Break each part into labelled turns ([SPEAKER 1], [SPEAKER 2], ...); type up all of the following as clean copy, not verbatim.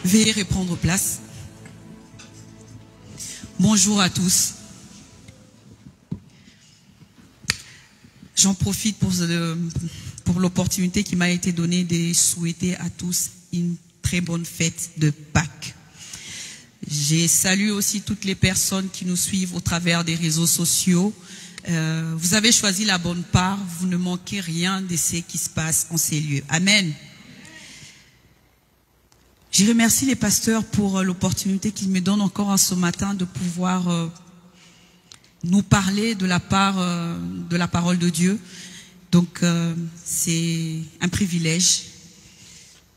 [SPEAKER 1] Veuillez reprendre place. Bonjour à tous. J'en profite pour l'opportunité qui m'a été donnée de souhaiter à tous une très bonne fête de Pâques. J'ai salué aussi toutes les personnes qui nous suivent au travers des réseaux sociaux. Vous avez choisi la bonne part, vous ne manquez rien de ce qui se passe en ces lieux. Amen. Je remercie les pasteurs pour l'opportunité qu'ils me donnent encore ce matin de pouvoir nous parler de la part de la parole de Dieu. Donc c'est un privilège,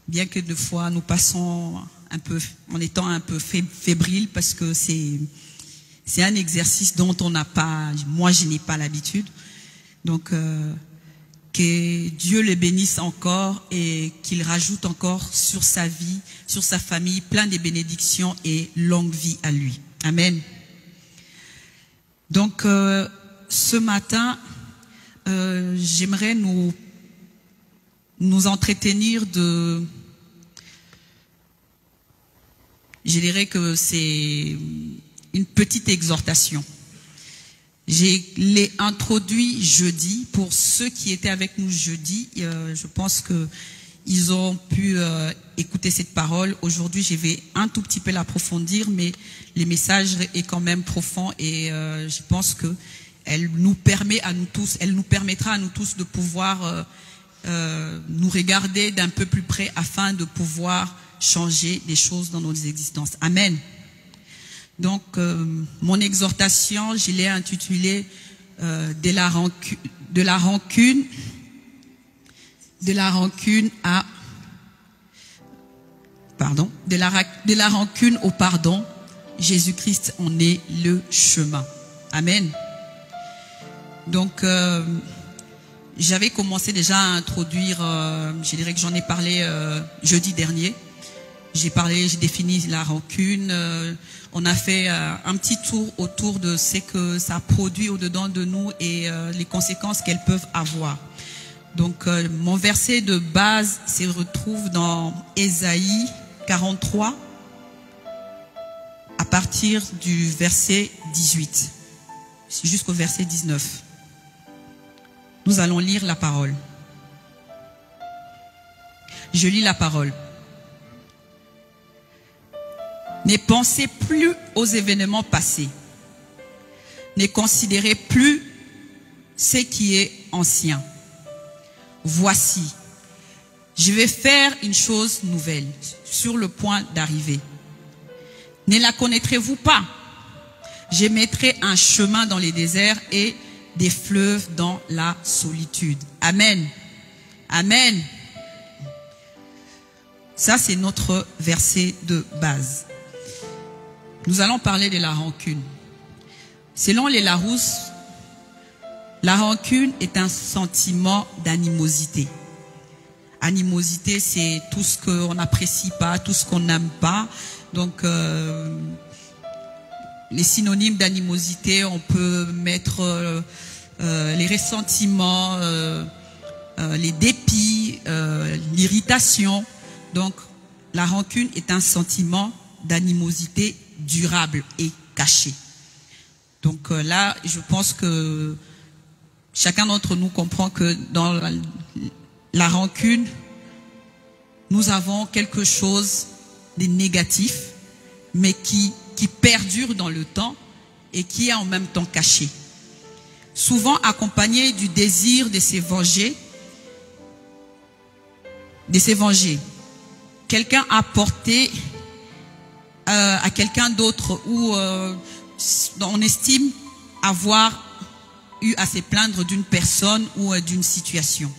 [SPEAKER 1] bien que des fois nous passons un peu en étant un peu fébrile, parce que c'est un exercice dont on n'a pas, moi je n'ai pas l'habitude. Donc que Dieu le bénisse encore et qu'il rajoute encore sur sa vie, sur sa famille, plein de bénédictions et longue vie à lui. Amen. Donc ce matin, j'aimerais nous entretenir de... Je dirais que c'est une petite exhortation. Je l'ai introduit jeudi. Pour ceux qui étaient avec nous jeudi, je pense que ils ont pu écouter cette parole. Aujourd'hui, je vais un tout petit peu l'approfondir, mais le message est quand même profond et je pense que elle nous permettra à nous tous de pouvoir nous regarder d'un peu plus près afin de pouvoir changer des choses dans nos existences. Amen. Donc, mon exhortation, je l'ai intitulée de la rancune au pardon. Jésus-Christ en est le chemin. Amen. Donc, j'avais commencé déjà à introduire, je dirais que j'en ai parlé jeudi dernier. J'ai défini la rancune. On a fait un petit tour autour de ce que ça produit au-dedans de nous et les conséquences qu'elles peuvent avoir. Donc, mon verset de base se retrouve dans Ésaïe 43, à partir du verset 18, jusqu'au verset 19. Nous allons lire la parole. Je lis la parole. Ne pensez plus aux événements passés. Ne considérez plus ce qui est ancien. Voici, je vais faire une chose nouvelle sur le point d'arriver. Ne la connaîtrez-vous pas? Je mettrai un chemin dans les déserts et des fleuves dans la solitude. Amen. Amen. Ça, c'est notre verset de base. Nous allons parler de la rancune. Selon les Larousse, la rancune est un sentiment d'animosité. Animosité, c'est tout ce qu'on n'apprécie pas, tout ce qu'on n'aime pas. Donc, les synonymes d'animosité, on peut mettre les ressentiments, les dépits, l'irritation. Donc, la rancune est un sentiment d'animosité durable et caché. Donc là, je pense que chacun d'entre nous comprend que dans la rancune, nous avons quelque chose de négatif, mais qui perdure dans le temps et qui est en même temps caché. Souvent accompagné du désir de se venger. Quelqu'un a porté à quelqu'un d'autre où on estime avoir eu à se plaindre d'une personne ou d'une situation.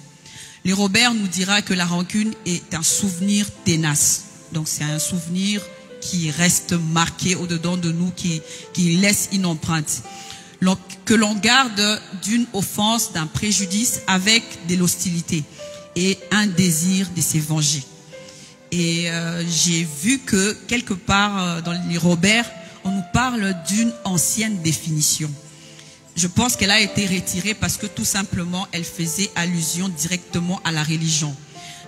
[SPEAKER 1] Le Robert nous dira que la rancune est un souvenir ténace. Donc c'est un souvenir qui reste marqué au-dedans de nous, qui laisse une empreinte. Que l'on garde d'une offense, d'un préjudice avec de l'hostilité et un désir de se venger. Et j'ai vu que quelque part dans les Robert, on nous parle d'une ancienne définition. Je pense qu'elle a été retirée parce que tout simplement, elle faisait allusion directement à la religion.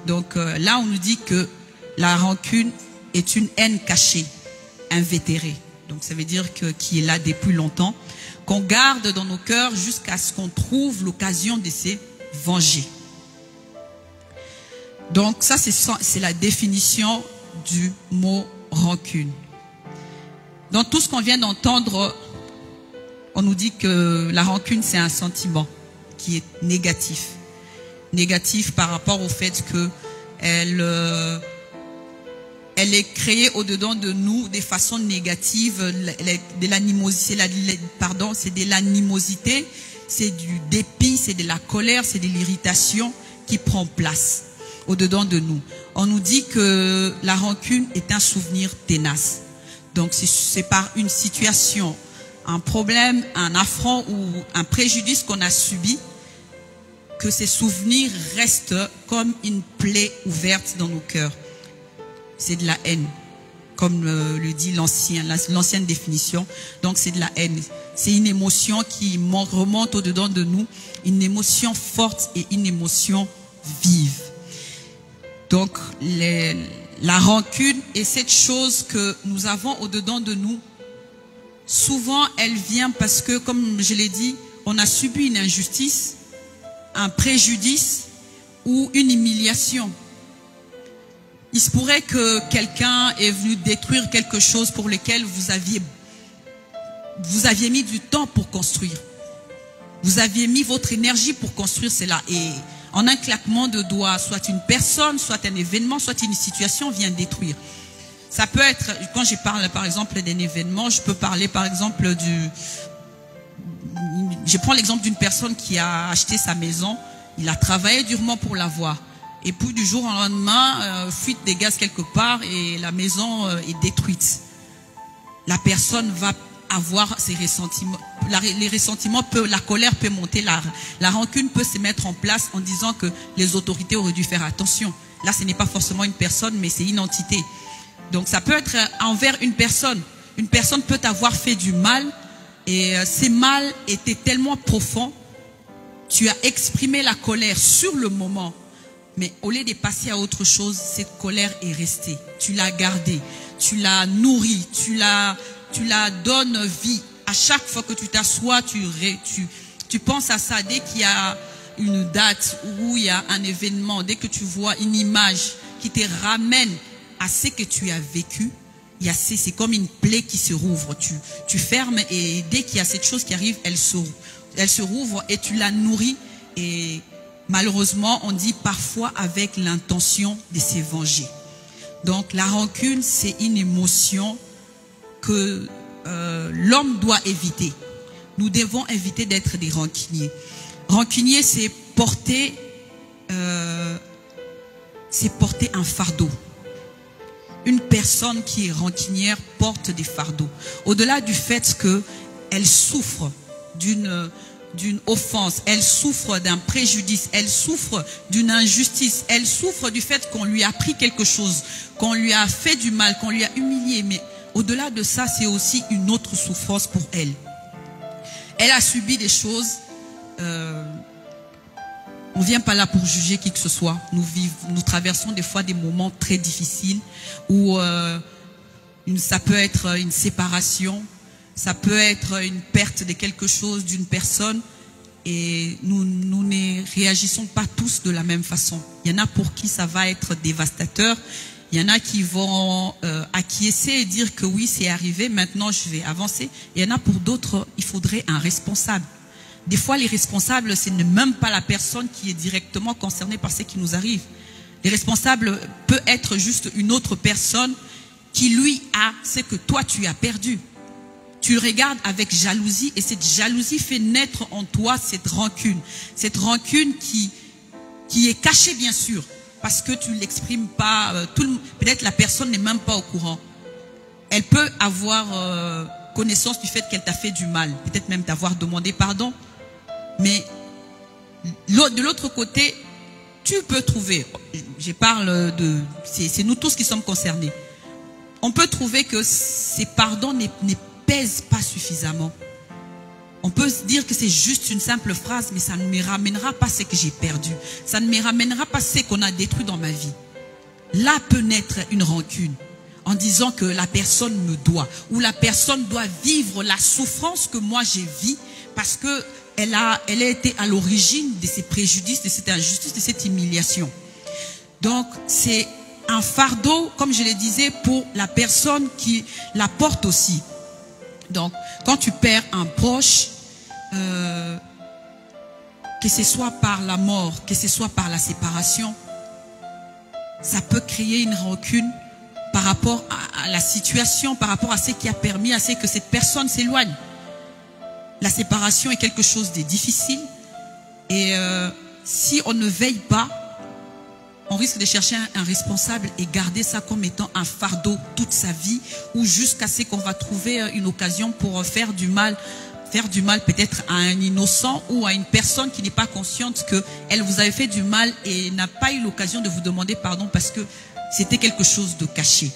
[SPEAKER 1] Donc là, on nous dit que la rancune est une haine cachée, invétérée. Donc ça veut dire que qui est là depuis longtemps, qu'on garde dans nos cœurs jusqu'à ce qu'on trouve l'occasion de se venger. Donc ça, c'est la définition du mot rancune. Dans tout ce qu'on vient d'entendre, on nous dit que la rancune, c'est un sentiment qui est négatif. Négatif par rapport au fait que elle est créée au-dedans de nous de façon négative, de l'animosité, c'est de l'animosité, c'est du dépit, c'est de la colère, c'est de l'irritation qui prend place au-dedans de nous. On nous dit que la rancune est un souvenir ténace. Donc c'est par une situation, un problème, un affront ou un préjudice qu'on a subi que ces souvenirs restent comme une plaie ouverte dans nos cœurs. C'est de la haine, comme le dit l'ancienne définition. Donc c'est de la haine. C'est une émotion qui remonte au-dedans de nous, une émotion forte et une émotion vive. Donc la rancune est cette chose que nous avons au-dedans de nous. Souvent, elle vient parce que, comme je l'ai dit, on a subi une injustice, un préjudice ou une humiliation. Il se pourrait que quelqu'un est venu détruire quelque chose pour lequel vous aviez mis du temps pour construire. Vous aviez mis votre énergie pour construire cela. Et en un claquement de doigts, soit une personne, soit un événement, soit une situation vient détruire. Ça peut être, quand je parle par exemple d'un événement, je peux parler par exemple je prends l'exemple d'une personne qui a acheté sa maison, il a travaillé durement pour l'avoir. Et puis du jour au lendemain, fuite des gaz quelque part et la maison est détruite. La personne va avoir ses ressentiments. Les ressentiments la colère peut monter, la rancune peut se mettre en place en disant que les autorités auraient dû faire attention. Là, ce n'est pas forcément une personne, mais c'est une entité. Donc ça peut être envers une personne. Une personne peut avoir fait du mal et ces mal étaient tellement profonds. Tu as exprimé la colère sur le moment, mais au lieu de passer à autre chose, cette colère est restée. Tu l'as gardée, tu l'as nourrie, tu la donnes vie. À chaque fois que tu t'assois, tu penses à ça. Dès qu'il y a une date ou il y a un événement, dès que tu vois une image qui te ramène à ce que tu as vécu, c'est comme une plaie qui se rouvre. Tu fermes et dès qu'il y a cette chose qui arrive, elle se rouvre et tu la nourris. Et malheureusement, on dit parfois avec l'intention de se venger. Donc la rancune, c'est une émotion que l'homme doit éviter. Nous devons éviter d'être des rancuniers. Rancunier, c'est porter un fardeau. Une personne qui est rancunière porte des fardeaux. Au-delà du fait qu'elle souffre d'une offense, elle souffre d'un préjudice, elle souffre d'une injustice, elle souffre du fait qu'on lui a pris quelque chose, qu'on lui a fait du mal, qu'on lui a humilié. Mais au-delà de ça, c'est aussi une autre souffrance pour elle. Elle a subi des choses. On ne vient pas là pour juger qui que ce soit. Nous traversons des fois des moments très difficiles où ça peut être une séparation, ça peut être une perte de quelque chose, d'une personne, et nous ne réagissons pas tous de la même façon. Il y en a pour qui ça va être dévastateur, il y en a qui vont acquiescer et dire que oui, c'est arrivé, maintenant je vais avancer. Il y en a pour d'autres, il faudrait un responsable. Des fois, les responsables, ce n'est même pas la personne qui est directement concernée par ce qui nous arrive. Les responsables peut être juste une autre personne qui, lui, a ce que toi, tu as perdu. Tu regardes avec jalousie et cette jalousie fait naître en toi cette rancune. Cette rancune qui est cachée, bien sûr, parce que tu ne l'exprimes pas. Peut-être la personne n'est même pas au courant. Elle peut avoir connaissance du fait qu'elle t'a fait du mal. Peut-être même t'avoir demandé pardon. Mais de l'autre côté, tu peux trouver, c'est nous tous qui sommes concernés. On peut trouver que ces pardons ne pèsent pas suffisamment. On peut se dire que c'est juste une simple phrase, mais ça ne me ramènera pas ce que j'ai perdu. Ça ne me ramènera pas ce qu'on a détruit dans ma vie. Là peut naître une rancune. en disant que la personne me doit, ou la personne doit vivre la souffrance que moi j'ai vis parce que elle a été à l'origine de ces préjudices, de cette injustice, de cette humiliation. Donc c'est un fardeau, comme je le disais, pour la personne qui la porte aussi. Donc quand tu perds un proche, que ce soit par la mort, que ce soit par la séparation, ça peut créer une rancune par rapport à la situation, par rapport à ce qui a permis à ce que cette personne s'éloigne. La séparation est quelque chose de difficile et si on ne veille pas, on risque de chercher un responsable et garder ça comme étant un fardeau toute sa vie, ou jusqu'à ce qu'on va trouver une occasion pour faire du mal peut-être à un innocent ou à une personne qui n'est pas consciente qu'elle vous avait fait du mal et n'a pas eu l'occasion de vous demander pardon parce que c'était quelque chose de caché.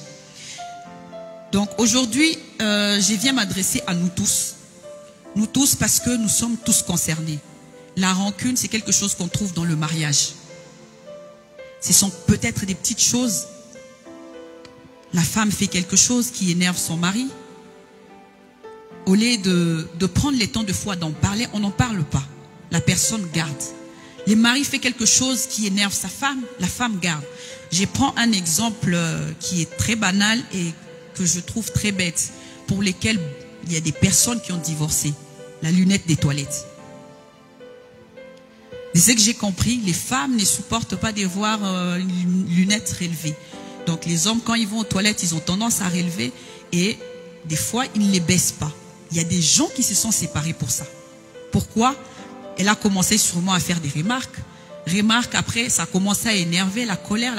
[SPEAKER 1] Donc aujourd'hui, je viens m'adresser à nous tous parce que nous sommes tous concernés. La rancune, c'est quelque chose qu'on trouve dans le mariage. Ce sont peut-être des petites choses. La femme fait quelque chose qui énerve son mari. Au lieu de prendre le temps de fois d'en parler, on n'en parle pas. La personne garde. Le mari fait quelque chose qui énerve sa femme, la femme garde. Je prends un exemple qui est très banal et que je trouve très bête, pour lesquels il y a des personnes qui ont divorcé. La lunette des toilettes. De ce que j'ai compris, les femmes ne supportent pas de voir une lunette relevée. Donc les hommes, quand ils vont aux toilettes, ils ont tendance à relever et des fois, ils ne les baissent pas. Il y a des gens qui se sont séparés pour ça. Pourquoi? Elle a commencé sûrement à faire des remarques. Après, ça a commencé à énerver, la colère,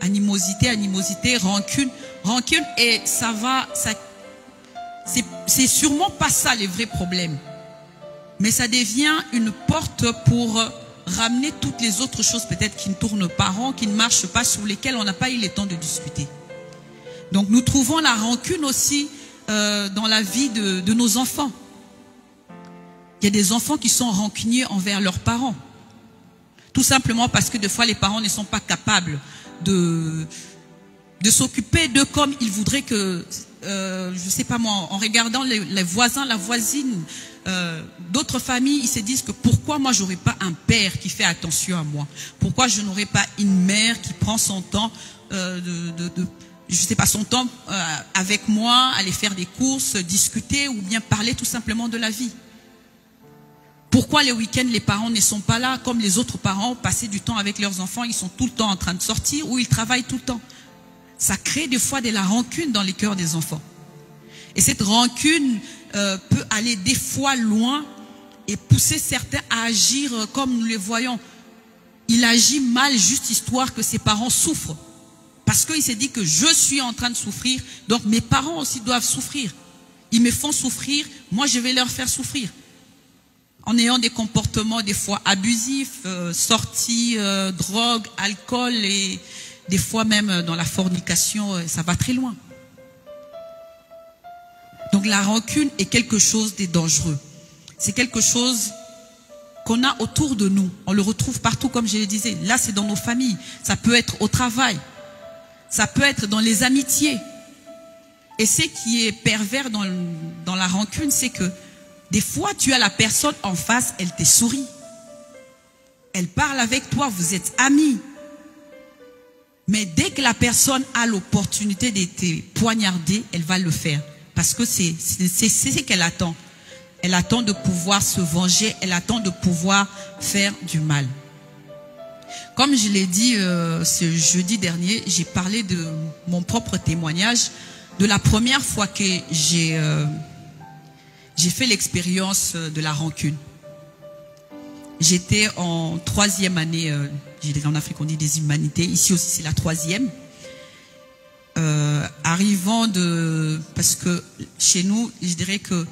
[SPEAKER 1] animosité, rancune, et c'est sûrement pas ça les vrais problèmes. Mais ça devient une porte pour ramener toutes les autres choses peut-être qui ne tournent pas rond, qui ne marchent pas, sur lesquelles on n'a pas eu le temps de discuter. Donc nous trouvons la rancune aussi dans la vie de nos enfants. Il y a des enfants qui sont rancuniers envers leurs parents. Tout simplement parce que des fois les parents ne sont pas capables de s'occuper d'eux comme ils voudraient que, je sais pas moi, en regardant les voisins, la voisine, d'autres familles, ils se disent que pourquoi moi j'aurais pas un père qui fait attention à moi? Pourquoi je n'aurais pas une mère qui prend son temps je sais pas, son temps avec moi, aller faire des courses, discuter ou bien parler tout simplement de la vie? Pourquoi les week-ends, les parents ne sont pas là comme les autres parents, passer du temps avec leurs enfants, ils sont tout le temps en train de sortir ou ils travaillent tout le temps? Ça crée des fois de la rancune dans les cœurs des enfants. Et cette rancune peut aller des fois loin et pousser certains à agir comme nous les voyons. Il agit mal juste histoire que ses parents souffrent. Parce qu'il s'est dit que je suis en train de souffrir, donc mes parents aussi doivent souffrir. Ils me font souffrir, moi je vais leur faire souffrir. En ayant des comportements des fois abusifs, sorties, drogue, alcool et des fois même dans la fornication, ça va très loin. Donc la rancune est quelque chose de dangereux. C'est quelque chose qu'on a autour de nous. On le retrouve partout, comme je le disais. Là, c'est dans nos familles. Ça peut être au travail. Ça peut être dans les amitiés. Et ce qui est pervers dans la rancune, c'est que des fois, tu as la personne en face, elle te sourit. Elle parle avec toi, vous êtes amis. Mais dès que la personne a l'opportunité de te poignarder, elle va le faire. Parce que c'est ce qu'elle attend. Elle attend de pouvoir se venger, elle attend de pouvoir faire du mal. Comme je l'ai dit ce jeudi dernier, j'ai parlé de mon propre témoignage, de la première fois que j'ai fait l'expérience de la rancune. J'étais en 3e année, en Afrique on dit des humanités, ici aussi c'est la 3e. Parce que chez nous, je dirais que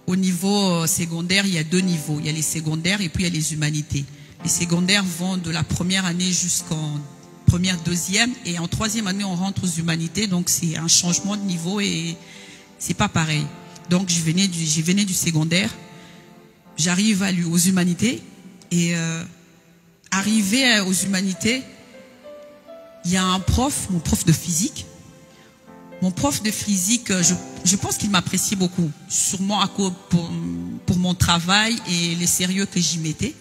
[SPEAKER 1] au niveau secondaire, il y a 2 niveaux. Il y a les secondaires et puis il y a les humanités. Les secondaires vont de la première année jusqu'en première, 2e, et en 3e année on rentre aux humanités, donc c'est un changement de niveau et c'est pas pareil. Donc je venais du secondaire, j'arrive aux humanités et arrivé aux humanités, il y a un prof, mon prof de physique, Mon prof de physique, je pense qu'il m'appréciait beaucoup, sûrement à cause pour mon travail et les sérieux que j'y mettais.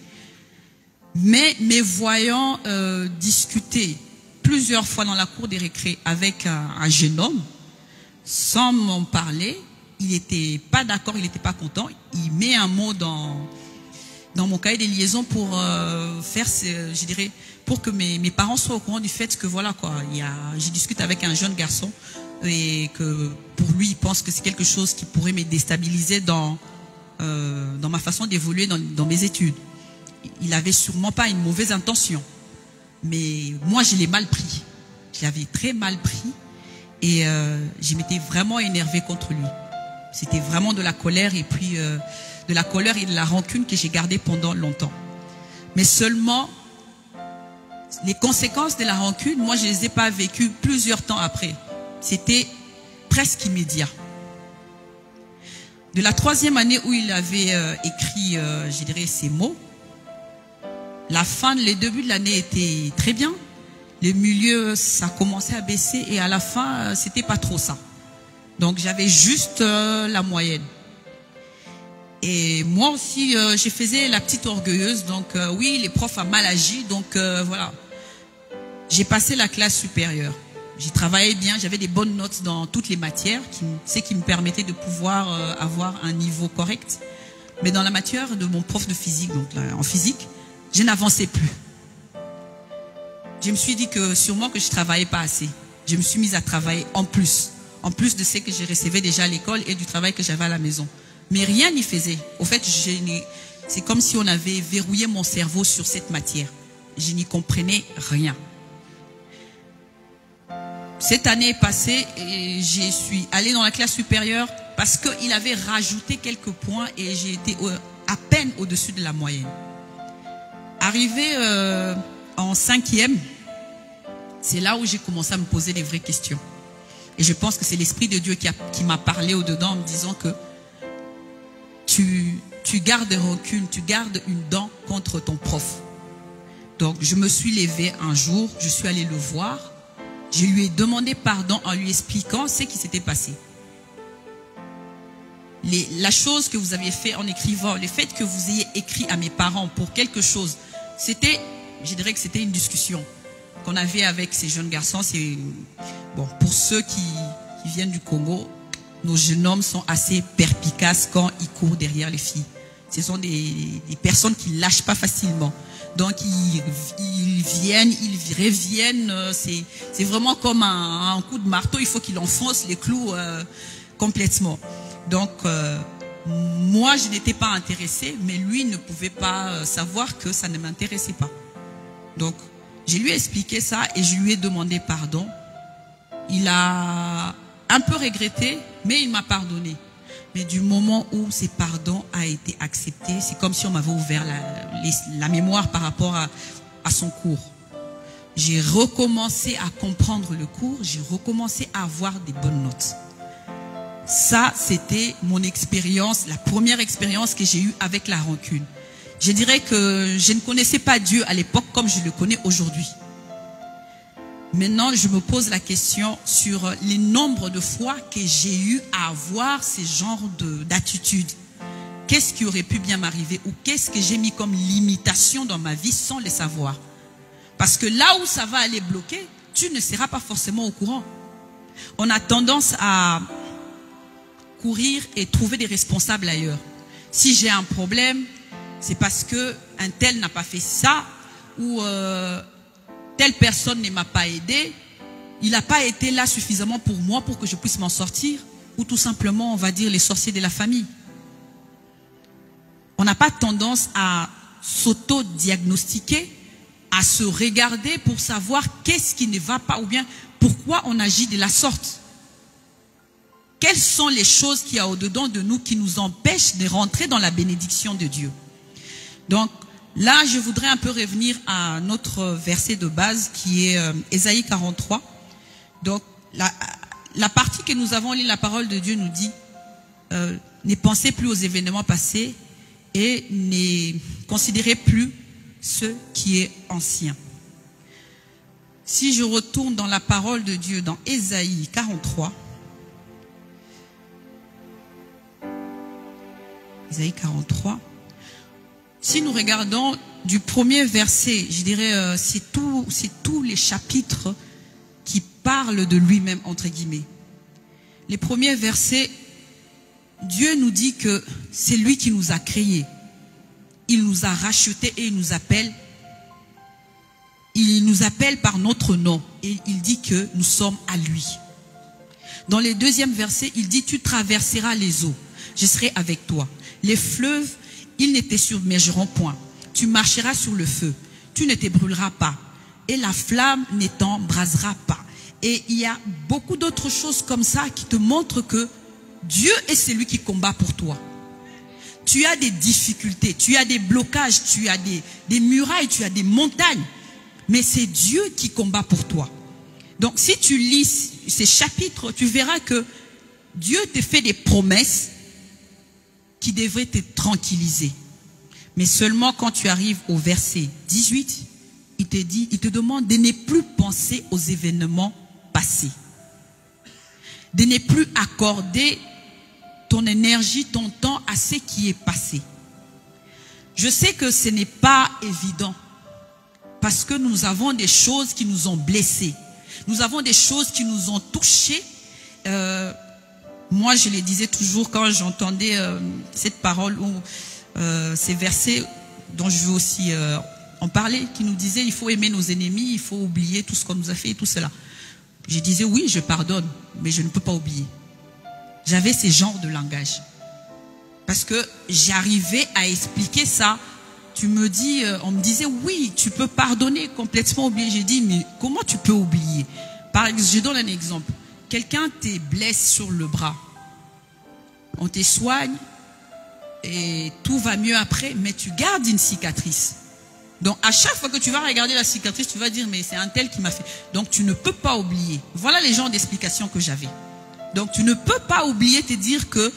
[SPEAKER 1] Mais me voyant discuter plusieurs fois dans la cour des récré avec un jeune homme, sans m'en parler, il n'était pas d'accord, il n'était pas content. Il met un mot dans mon cahier des liaisons pour faire, je dirais, pour que mes parents soient au courant du fait que voilà quoi, je discute avec un jeune garçon et que pour lui, il pense que c'est quelque chose qui pourrait me déstabiliser dans ma façon d'évoluer dans mes études. Il avait sûrement pas une mauvaise intention, mais moi je l'ai mal pris. Je l'avais très mal pris et je m'étais vraiment énervée contre lui. C'était vraiment de la colère et puis de la colère et de la rancune que j'ai gardée pendant longtemps. Mais seulement les conséquences de la rancune, moi je les ai pas vécues plusieurs temps après. C'était presque immédiat. De la 3e année où il avait écrit, je dirais, ces mots, les débuts de l'année étaient très bien. Le milieu, ça commençait à baisser et à la fin, c'était pas trop ça. Donc j'avais juste la moyenne. Et moi aussi, je faisais la petite orgueilleuse. Donc oui, les profs ont mal agi. Donc voilà. J'ai passé la classe supérieure. J'ai travaillé bien, j'avais des bonnes notes dans toutes les matières, ce qui me permettait de pouvoir avoir un niveau correct. Mais dans la matière de mon prof de physique, donc là, en physique, je n'avançais plus. Je me suis dit que sûrement que je travaillais pas assez. Je me suis mise à travailler en plus de ce que je recevais déjà à l'école et du travail que j'avais à la maison. Mais rien n'y faisait. Au fait, c'est comme si on avait verrouillé mon cerveau sur cette matière. Je n'y comprenais rien. Cette année est passée et je suis allée dans la classe supérieure parce qu'il avait rajouté quelques points et j'ai été à peine au-dessus de la moyenne. Arrivé en 5e, c'est là où j'ai commencé à me poser des vraies questions. Et je pense que c'est l'Esprit de Dieu qui m'a parlé au-dedans en me disant que tu gardes rancune, tu gardes une dent contre ton prof. Donc je me suis levée un jour, je suis allée le voir. Je lui ai demandé pardon en lui expliquant ce qui s'était passé. La chose que vous aviez fait en écrivant, le fait que vous ayez écrit à mes parents pour quelque chose, je dirais que c'était une discussion qu'on avait avec ces jeunes garçons. Bon, pour ceux qui viennent du Congo, nos jeunes hommes sont assez perspicaces quand ils courent derrière les filles. Ce sont des personnes qui ne lâchent pas facilement. Donc ils viennent, ils reviennent, c'est vraiment comme un coup de marteau, il faut qu'il enfonce les clous complètement. Donc moi je n'étais pas intéressée, mais lui ne pouvait pas savoir que ça ne m'intéressait pas. Donc je lui ai expliqué ça et je lui ai demandé pardon. Il a un peu regretté, mais il m'a pardonné. Mais du moment où ce pardon a été accepté, c'est comme si on m'avait ouvert la mémoire par rapport à son cours. J'ai recommencé à comprendre le cours, j'ai recommencé à avoir des bonnes notes. Ça, c'était mon expérience, la première expérience que j'ai eue avec la rancune. Je dirais que je ne connaissais pas Dieu à l'époque comme je le connais aujourd'hui. Maintenant, je me pose la question sur les nombres de fois que j'ai eu à avoir ces genres d'attitudes. Qu'est-ce qui aurait pu bien m'arriver ou qu'est-ce que j'ai mis comme limitation dans ma vie sans le savoir? Parce que là où ça va aller bloquer, tu ne seras pas forcément au courant. On a tendance à courir et trouver des responsables ailleurs. Si j'ai un problème, c'est parce que un tel n'a pas fait ça ou telle personne ne m'a pas aidé, il n'a pas été là suffisamment pour moi pour que je puisse m'en sortir, ou tout simplement on va dire les sorciers de la famille. On n'a pas tendance à s'auto-diagnostiquer, à se regarder pour savoir qu'est-ce qui ne va pas ou bien pourquoi on agit de la sorte. Quelles sont les choses qu'il y a au-dedans de nous qui nous empêchent de rentrer dans la bénédiction de Dieu? Donc, là, je voudrais un peu revenir à notre verset de base qui est Ésaïe 43. Donc, la partie que nous avons lue, la parole de Dieu nous dit ne pensez plus aux événements passés et ne considérez plus ce qui est ancien. Si je retourne dans la parole de Dieu, dans Ésaïe 43, Isaïe 43. Si nous regardons du premier verset, je dirais, c'est tous les chapitres qui parlent de lui-même, entre guillemets. Les premiers versets, Dieu nous dit que c'est lui qui nous a créés. Il nous a rachetés et il nous appelle par notre nom. Et il dit que nous sommes à lui. Dans les deuxièmes versets, il dit, tu traverseras les eaux, je serai avec toi. Les fleuves, ils ne te submergeront point. Tu marcheras sur le feu, tu ne te brûleras pas. Et la flamme ne t'embrasera pas. Et il y a beaucoup d'autres choses comme ça qui te montrent que Dieu est celui qui combat pour toi. Tu as des difficultés, tu as des blocages, tu as des murailles, tu as des montagnes. Mais c'est Dieu qui combat pour toi. Donc si tu lis ces chapitres, tu verras que Dieu te fait des promesses qui devraient te tranquilliser. Mais seulement quand tu arrives au verset 18, il te demande de ne plus penser aux événements passés. De ne plus accorder ton énergie, ton temps à ce qui est passé. Je sais que ce n'est pas évident parce que nous avons des choses qui nous ont blessés. Nous avons des choses qui nous ont touchés. Moi, je le disais toujours quand j'entendais cette parole ou ces versets dont je veux aussi en parler, qui nous disaient il faut aimer nos ennemis, il faut oublier tout ce qu'on nous a fait et tout cela. Je disais oui, je pardonne, mais je ne peux pas oublier. J'avais ce genre de langage. Parce que j'arrivais à expliquer ça. Tu me dis, on me disait oui, tu peux pardonner, complètement oublier. J'ai dit, mais comment tu peux oublier? Par exemple, je donne un exemple. Quelqu'un te blesse sur le bras. On te soigne et tout va mieux après, mais tu gardes une cicatrice. Donc à chaque fois que tu vas regarder la cicatrice, tu vas dire, mais c'est un tel qui m'a fait. Donc tu ne peux pas oublier. Voilà les genres d'explications que j'avais. Donc tu ne peux pas oublier, te dire que,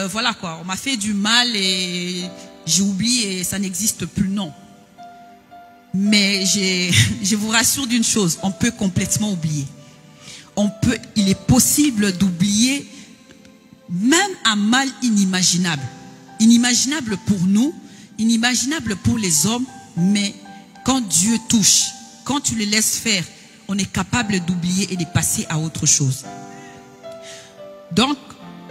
[SPEAKER 1] voilà quoi, on m'a fait du mal et j'ai oublié et ça n'existe plus, non. Mais je vous rassure d'une chose, on peut complètement oublier. Il est possible d'oublier même un mal inimaginable. Inimaginable pour nous, inimaginable pour les hommes, mais quand Dieu touche, quand tu le laisses faire, on est capable d'oublier et de passer à autre chose. Donc,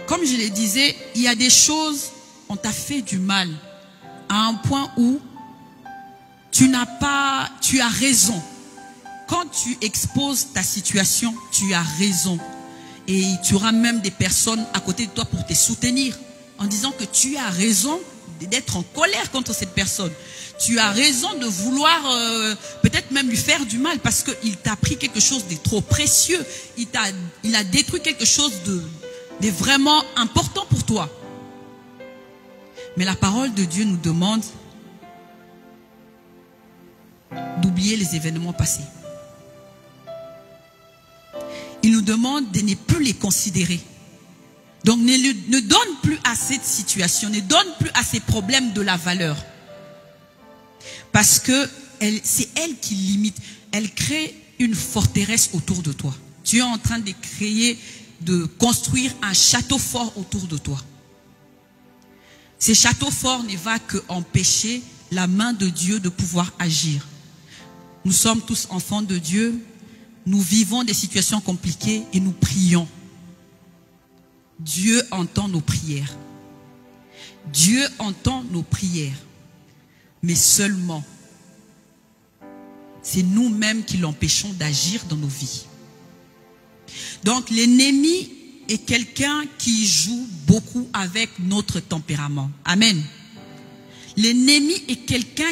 [SPEAKER 1] comme je le disais, il y a des choses, on t'a fait du mal à un point où tu as raison. Quand tu exposes ta situation, tu as raison. Et tu auras même des personnes à côté de toi pour te soutenir en disant que tu as raison d'être en colère contre cette personne. Tu as raison de vouloir peut-être même lui faire du mal parce qu'il t'a pris quelque chose de trop précieux. Il a détruit quelque chose de vraiment important pour toi. Mais la parole de Dieu nous demande d'oublier les événements passés. Il nous demande de ne plus les considérer. Donc ne donne plus à cette situation, ne donne plus à ces problèmes de la valeur. Parce que c'est elle qui limite. Elle crée une forteresse autour de toi. Tu es en train de construire un château fort autour de toi. Ce château fort ne va qu'empêcher la main de Dieu de pouvoir agir. Nous sommes tous enfants de Dieu. Nous vivons des situations compliquées et nous prions. Dieu entend nos prières. Dieu entend nos prières. Mais seulement, c'est nous-mêmes qui l'empêchons d'agir dans nos vies. Donc l'ennemi est quelqu'un qui joue beaucoup avec notre tempérament. Amen. L'ennemi est quelqu'un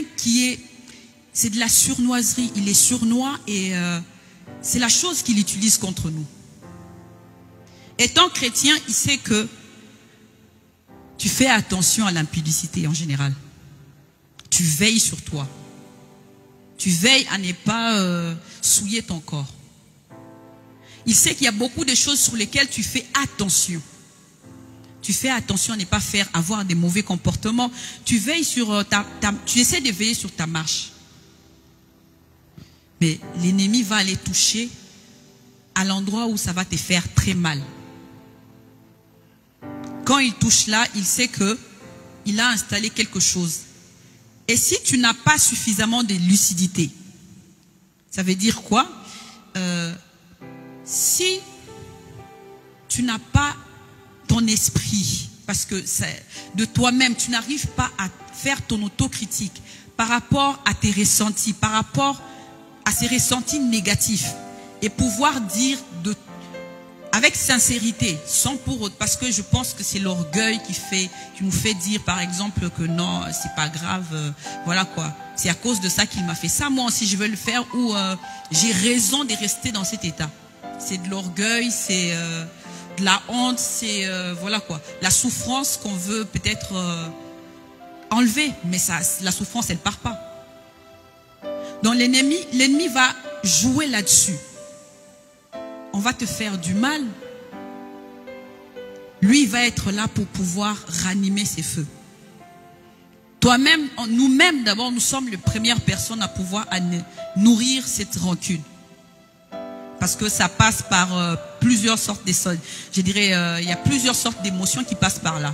[SPEAKER 1] c'est de la surnoiserie. Il est sournois et c'est la chose qu'il utilise contre nous. Étant chrétien, il sait que tu fais attention à l'impudicité en général. Tu veilles sur toi. Tu veilles à ne pas souiller ton corps. Il sait qu'il y a beaucoup de choses sur lesquelles tu fais attention. Tu fais attention à ne pas avoir des mauvais comportements. Tu veilles sur tu essaies de veiller sur ta marche. Mais l'ennemi va aller toucher à l'endroit où ça va te faire très mal. Quand il touche là, il sait que il a installé quelque chose. Et si tu n'as pas suffisamment de lucidité, ça veut dire quoi? Si tu n'as pas ton esprit, parce que de toi-même, tu n'arrives pas à faire ton autocritique par rapport à tes ressentis, par rapport à ces ressentis négatifs, et pouvoir dire avec sincérité, sans pour autre, parce que je pense que c'est l'orgueil qui nous fait dire par exemple que non, c'est pas grave, voilà quoi, c'est à cause de ça qu'il m'a fait ça, moi aussi je veux le faire, ou j'ai raison de rester dans cet état. C'est de l'orgueil, c'est de la honte, c'est voilà quoi, la souffrance qu'on veut peut-être enlever, mais la souffrance elle part pas. Donc l'ennemi va jouer là-dessus. On va te faire du mal. Lui, il va être là pour pouvoir ranimer ses feux. Toi-même, nous-mêmes d'abord, nous sommes les premières personnes à pouvoir nourrir cette rancune. Parce que ça passe par plusieurs sortes d'émotions. Je dirais, il y a plusieurs sortes d'émotions qui passent par là.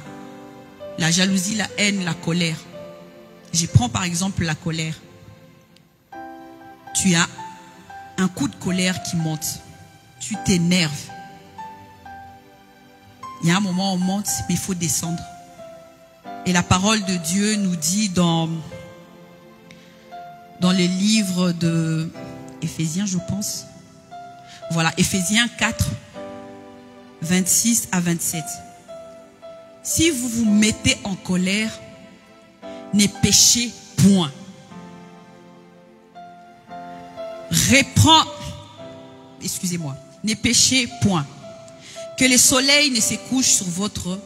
[SPEAKER 1] La jalousie, la haine, la colère. Je prends par exemple la colère. Tu as un coup de colère qui monte. Tu t'énerves. Il y a un moment où on monte, mais il faut descendre. Et la parole de Dieu nous dit dans les livres de Éphésiens, je pense. Voilà, Éphésiens 4, 26 à 27. Si vous vous mettez en colère, ne péchez point. Excusez-moi. Ne péchez point. Que le soleil ne se couche sur votre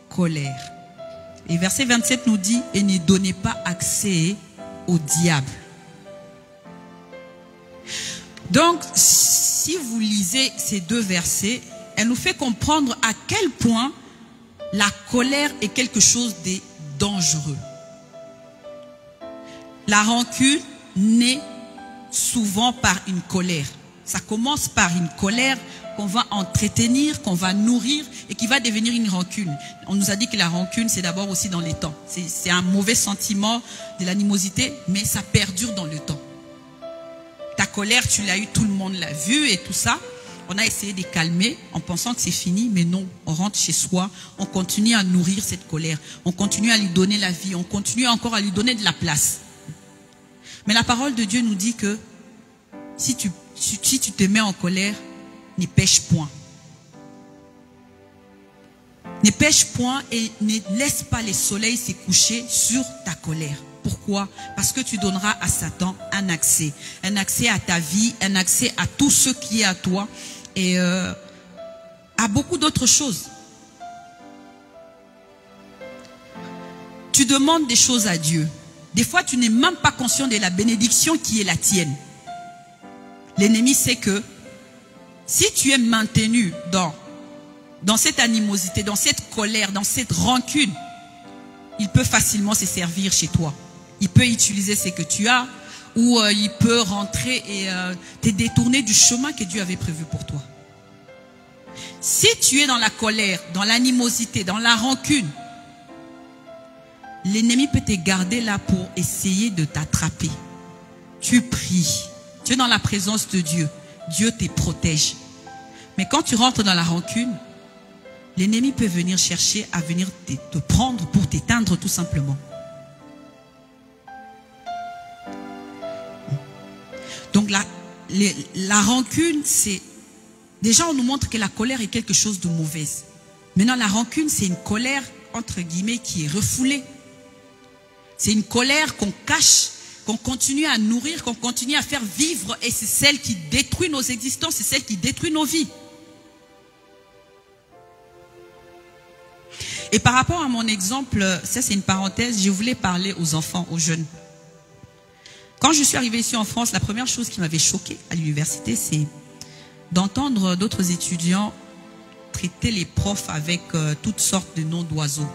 [SPEAKER 1] colère. Et verset 27 nous dit, et ne donnez pas accès au diable. Donc, si vous lisez ces deux versets, elle nous fait comprendre à quel point la colère est quelque chose de dangereux. La rancune naît souvent par une colère. Ça commence par une colère qu'on va entretenir, qu'on va nourrir et qui va devenir une rancune. On nous a dit que la rancune, c'est d'abord aussi dans les temps. C'est un mauvais sentiment de l'animosité, mais ça perdure dans le temps. Ta colère, tu l'as eu, tout le monde l'a vu et tout ça. On a essayé de calmer en pensant que c'est fini, mais non. On rentre chez soi, on continue à nourrir cette colère. On continue à lui donner la vie, on continue encore à lui donner de la place. Mais la parole de Dieu nous dit que si tu te mets en colère, ne pêche point. Ne pêche point et ne laisse pas le soleil se coucher sur ta colère. Pourquoi? Parce que tu donneras à Satan un accès à ta vie, un accès à tout ce qui est à toi et à beaucoup d'autres choses. Tu demandes des choses à Dieu. Des fois, tu n'es même pas conscient de la bénédiction qui est la tienne. L'ennemi sait que si tu es maintenu dans cette animosité, dans cette colère, dans cette rancune, il peut facilement se servir chez toi. Il peut utiliser ce que tu as ou il peut rentrer et te détourner du chemin que Dieu avait prévu pour toi. Si tu es dans la colère, dans l'animosité, dans la rancune, l'ennemi peut te garder là pour essayer de t'attraper. Tu pries. Tu es dans la présence de Dieu. Dieu te protège. Mais quand tu rentres dans la rancune, l'ennemi peut venir chercher à venir te prendre pour t'éteindre tout simplement. Donc la rancune, c'est... Déjà, on nous montre que la colère est quelque chose de mauvais. Maintenant, la rancune, c'est une colère, entre guillemets, qui est refoulée. C'est une colère qu'on cache, qu'on continue à nourrir, qu'on continue à faire vivre. Et c'est celle qui détruit nos existences, c'est celle qui détruit nos vies. Et par rapport à mon exemple, ça c'est une parenthèse, je voulais parler aux enfants, aux jeunes. Quand je suis arrivée ici en France, la première chose qui m'avait choquée à l'université, c'est d'entendre d'autres étudiants traiter les profs avec toutes sortes de noms d'oiseaux.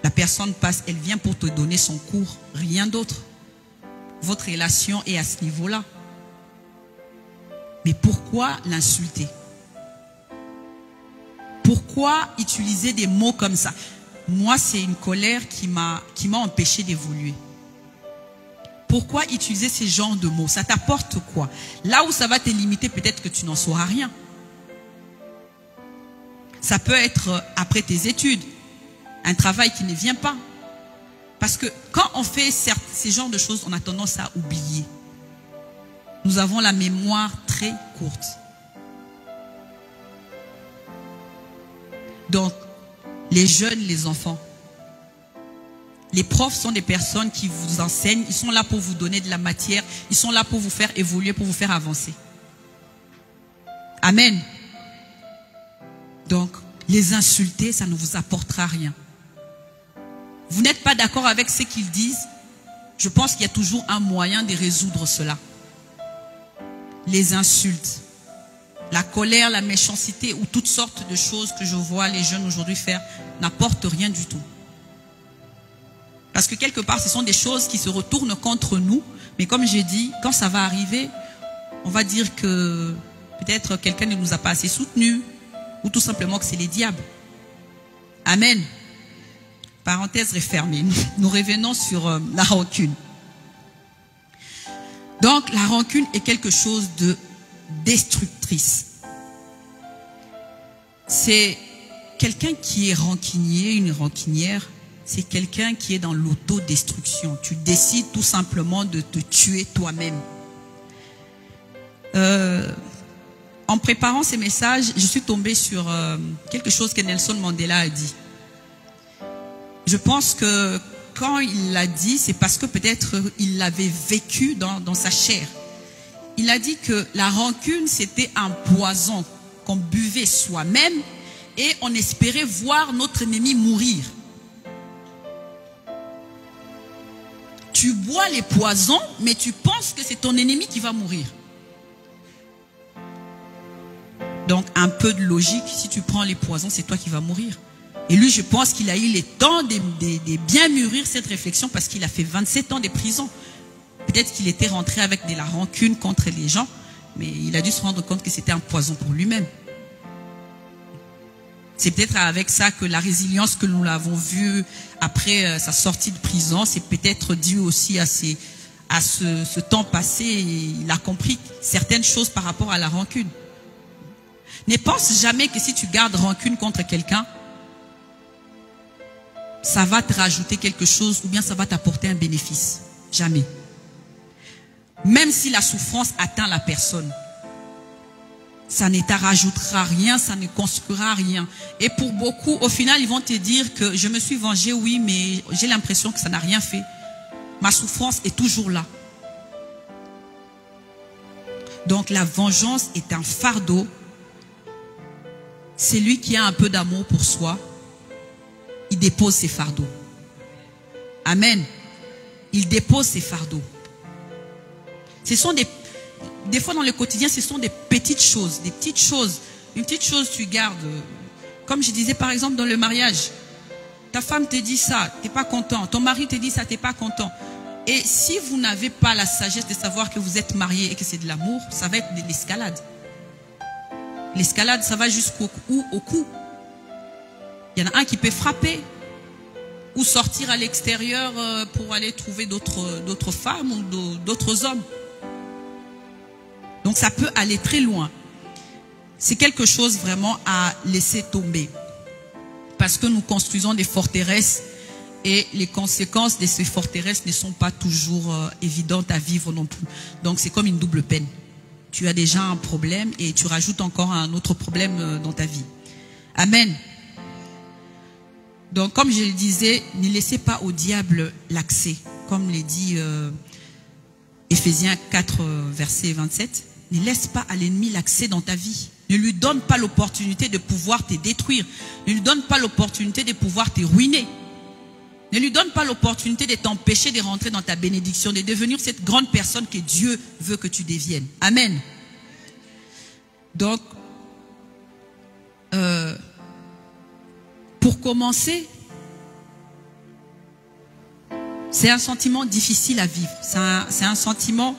[SPEAKER 1] La personne passe, elle vient pour te donner son cours, rien d'autre. Votre relation est à ce niveau-là. Mais pourquoi l'insulter? Pourquoi utiliser des mots comme ça? Moi, c'est une colère qui m'a empêché d'évoluer. Pourquoi utiliser ces genres de mots? Ça t'apporte quoi? Là où ça va te limiter, peut-être que tu n'en sauras rien. Ça peut être après tes études, un travail qui ne vient pas. Parce que quand on fait ces genres de choses, on a tendance à oublier. Nous avons la mémoire très courte. Donc, les jeunes, les enfants, les profs sont des personnes qui vous enseignent, ils sont là pour vous donner de la matière, ils sont là pour vous faire évoluer, pour vous faire avancer. Amen. Donc, les insulter, ça ne vous apportera rien. Vous n'êtes pas d'accord avec ce qu'ils disent, je pense qu'il y a toujours un moyen de résoudre cela. Les insultes, la colère, la méchanceté ou toutes sortes de choses que je vois les jeunes aujourd'hui faire n'apportent rien du tout. Parce que quelque part, ce sont des choses qui se retournent contre nous. Mais comme j'ai dit, quand ça va arriver, on va dire que peut-être quelqu'un ne nous a pas assez soutenus ou tout simplement que c'est les diables. Amen. Parenthèse refermée. Nous revenons sur la rancune. Donc, la rancune est quelque chose de destructrice. C'est quelqu'un qui est rancunier, une rancunière, c'est quelqu'un qui est dans l'autodestruction. Tu décides tout simplement de te tuer toi-même. En préparant ces messages, je suis tombée sur quelque chose que Nelson Mandela a dit. Je pense que quand il l'a dit, c'est parce que peut-être il l'avait vécu dans sa chair. Il a dit que la rancune, c'était un poison qu'on buvait soi-même et on espérait voir notre ennemi mourir. Tu bois les poisons, mais tu penses que c'est ton ennemi qui va mourir. Donc, un peu de logique, si tu prends les poisons, c'est toi qui vas mourir. Et lui, je pense qu'il a eu le temps de bien mûrir cette réflexion parce qu'il a fait 27 ans de prison. Peut-être qu'il était rentré avec de la rancune contre les gens, mais il a dû se rendre compte que c'était un poison pour lui-même. C'est peut-être avec ça que la résilience que nous l'avons vue après sa sortie de prison, c'est peut-être dû aussi à ce temps passé. Et il a compris certaines choses par rapport à la rancune. Ne pense jamais que si tu gardes rancune contre quelqu'un, ça va te rajouter quelque chose ou bien ça va t'apporter un bénéfice. Jamais. Même si la souffrance atteint la personne, ça ne t'ajoutera rien, ça ne construira rien. Et pour beaucoup, au final, ils vont te dire que je me suis vengé, oui, mais j'ai l'impression que ça n'a rien fait. Ma souffrance est toujours là. Donc la vengeance est un fardeau. Celui qui a un peu d'amour pour soi, il dépose ses fardeaux. Amen. Il dépose ses fardeaux. Ce sont des fois dans le quotidien, ce sont des petites choses, des petites choses. Une petite chose, tu gardes. Comme je disais par exemple dans le mariage. Ta femme te dit ça, tu n'es pas content. Ton mari te dit ça, tu n'es pas content. Et si vous n'avez pas la sagesse de savoir que vous êtes marié et que c'est de l'amour, ça va être de l'escalade. L'escalade, ça va jusqu'au cou. Il y en a un qui peut frapper ou sortir à l'extérieur pour aller trouver d'autres femmes ou d'autres hommes. Donc ça peut aller très loin. C'est quelque chose vraiment à laisser tomber. Parce que nous construisons des forteresses et les conséquences de ces forteresses ne sont pas toujours évidentes à vivre non plus. Donc c'est comme une double peine. Tu as déjà un problème et tu rajoutes encore un autre problème dans ta vie. Amen. Donc comme je le disais, ne laissez pas au diable l'accès. Comme le dit Éphésiens 4, verset 27. Ne laisse pas à l'ennemi l'accès dans ta vie. Ne lui donne pas l'opportunité de pouvoir te détruire. Ne lui donne pas l'opportunité de pouvoir te ruiner. Ne lui donne pas l'opportunité de t'empêcher de rentrer dans ta bénédiction, de devenir cette grande personne que Dieu veut que tu deviennes. Amen. Donc, pour commencer, c'est un sentiment difficile à vivre. C'est un sentiment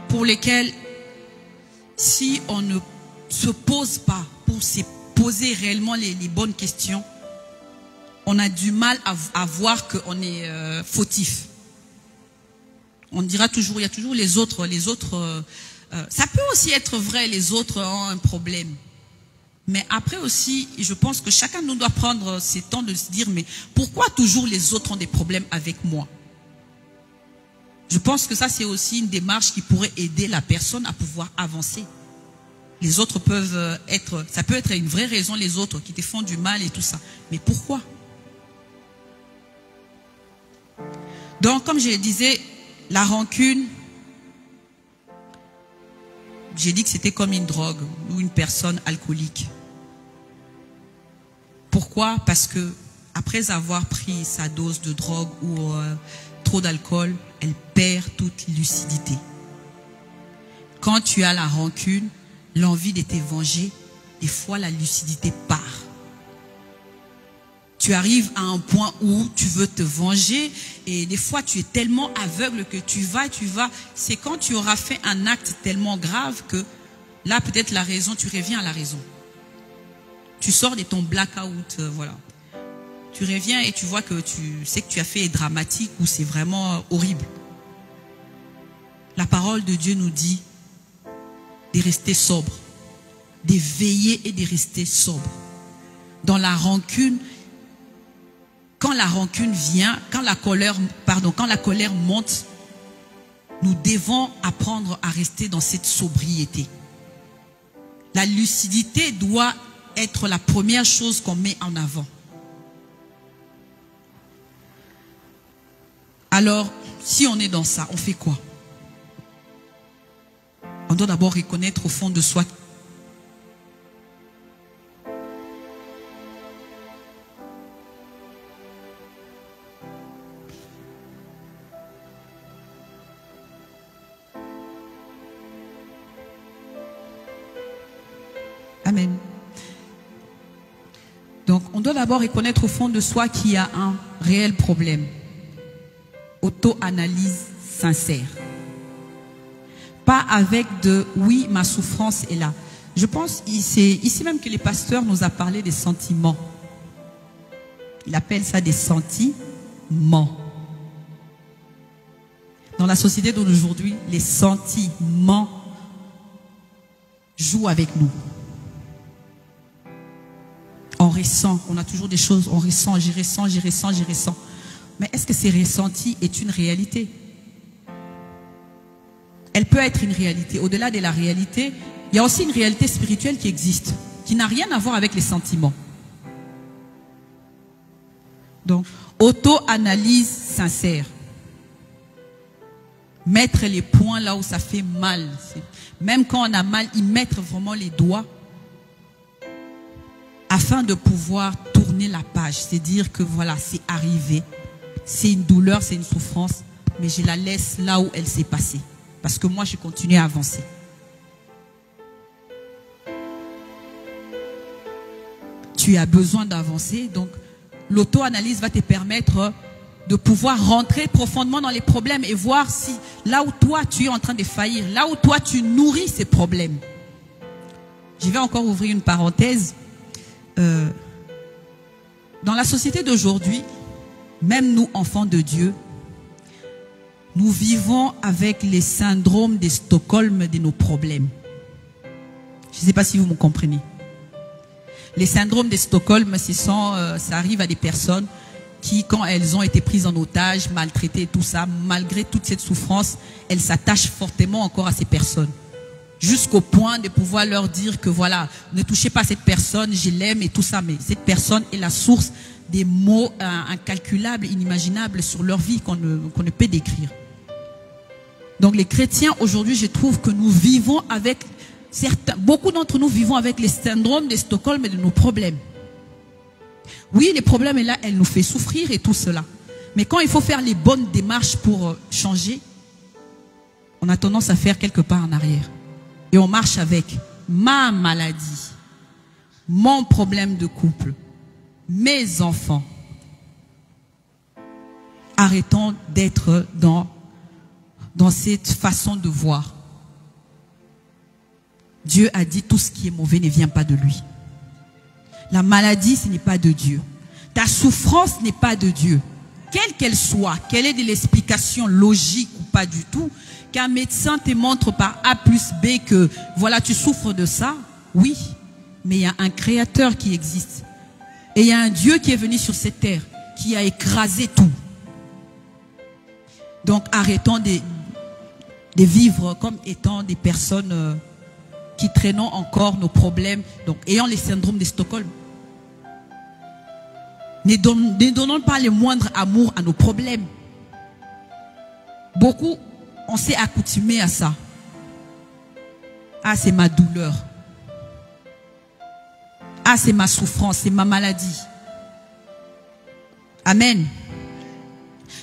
[SPEAKER 1] pour lequel, si on ne se pose pas poser réellement les bonnes questions, on a du mal à voir qu'on est fautif. On dira toujours, il y a toujours les autres. Ça peut aussi être vrai, les autres ont un problème. Mais après aussi, je pense que chacun nous doit prendre ces temps de se dire, mais pourquoi toujours les autres ont des problèmes avec moi? Je pense que ça, c'est aussi une démarche qui pourrait aider la personne à pouvoir avancer. Les autres peuvent être, ça peut être une vraie raison, les autres qui te font du mal et tout ça. Mais pourquoi? Donc, comme je le disais, la rancune, j'ai dit que c'était comme une drogue ou une personne alcoolique. Pourquoi? Parce que après avoir pris sa dose de drogue ou trop d'alcool, elle perd toute lucidité. Quand tu as la rancune, l'envie de te venger, des fois la lucidité part. Tu arrives à un point où tu veux te venger et des fois tu es tellement aveugle que tu vas. C'est quand tu auras fait un acte tellement grave que là peut-être la raison, tu reviens à la raison. Tu sors de ton blackout, voilà. Tu reviens et tu vois que tu sais que tu as fait dramatique ou c'est vraiment horrible. La parole de Dieu nous dit de rester sobre, de veiller et de rester sobre. Dans la rancune, quand la rancune vient, quand la colère monte, nous devons apprendre à rester dans cette sobriété. La lucidité doit être la première chose qu'on met en avant. Alors, si on est dans ça, on fait quoi? On doit d'abord reconnaître au fond de soi. Amen. Donc, on doit d'abord reconnaître au fond de soi qu'il y a un réel problème. Auto-analyse sincère. Pas avec de « oui, ma souffrance est là ». Je pense ici même que les pasteurs nous a parlé des sentiments. Il appelle ça des sentiments. Dans la société d'aujourd'hui, les sentiments jouent avec nous. On ressent, on a toujours des choses, on ressent, j'y ressens. Mais est-ce que ces ressentis est une réalité? Elle peut être une réalité. Au-delà de la réalité, il y a aussi une réalité spirituelle qui existe, qui n'a rien à voir avec les sentiments. Donc, auto-analyse sincère. Mettre les points là où ça fait mal. Même quand on a mal, y mettre vraiment les doigts afin de pouvoir tourner la page. C'est dire que voilà, c'est arrivé. C'est une douleur, c'est une souffrance, mais je la laisse là où elle s'est passée. Parce que moi, je continue à avancer. Tu as besoin d'avancer, donc l'auto-analyse va te permettre de pouvoir rentrer profondément dans les problèmes et voir si là où toi, tu es en train de faillir, là où toi, tu nourris ces problèmes. Je vais encore ouvrir une parenthèse. Dans la société d'aujourd'hui, même nous, enfants de Dieu, nous vivons avec les syndromes de Stockholm de nos problèmes. Je ne sais pas si vous me comprenez. Les syndromes de Stockholm, ça arrive à des personnes qui, quand elles ont été prises en otage, maltraitées et tout ça, malgré toute cette souffrance, elles s'attachent fortement encore à ces personnes. Jusqu'au point de pouvoir leur dire que voilà, ne touchez pas cette personne, je l'aime et tout ça, mais cette personne est la source des maux incalculables, inimaginables sur leur vie qu'on ne peut décrire. Donc les chrétiens aujourd'hui, je trouve que nous vivons avec beaucoup d'entre nous vivons avec les syndromes de Stockholm et de nos problèmes. Oui, les problèmes est là, elle nous fait souffrir et tout cela. Mais quand il faut faire les bonnes démarches pour changer, on a tendance à faire quelque part en arrière. Et on marche avec ma maladie, mon problème de couple, mes enfants. Arrêtons d'être dans cette façon de voir. Dieu a dit tout ce qui est mauvais ne vient pas de lui. La maladie, ce n'est pas de Dieu. Ta souffrance n'est pas de Dieu. Quelle qu'elle soit, quelle est de l'explication logique ou pas du tout, qu'un médecin te montre par A plus B que voilà, tu souffres de ça, oui, mais il y a un créateur qui existe. Et il y a un Dieu qui est venu sur cette terre, qui a écrasé tout. Donc arrêtons de vivre comme étant des personnes qui traînons encore nos problèmes, donc ayant les syndromes de Stockholm. Ne donnons pas le moindre amour à nos problèmes. Beaucoup, on s'est accoutumé à ça. Ah, c'est ma douleur. Ah, c'est ma souffrance, c'est ma maladie. Amen.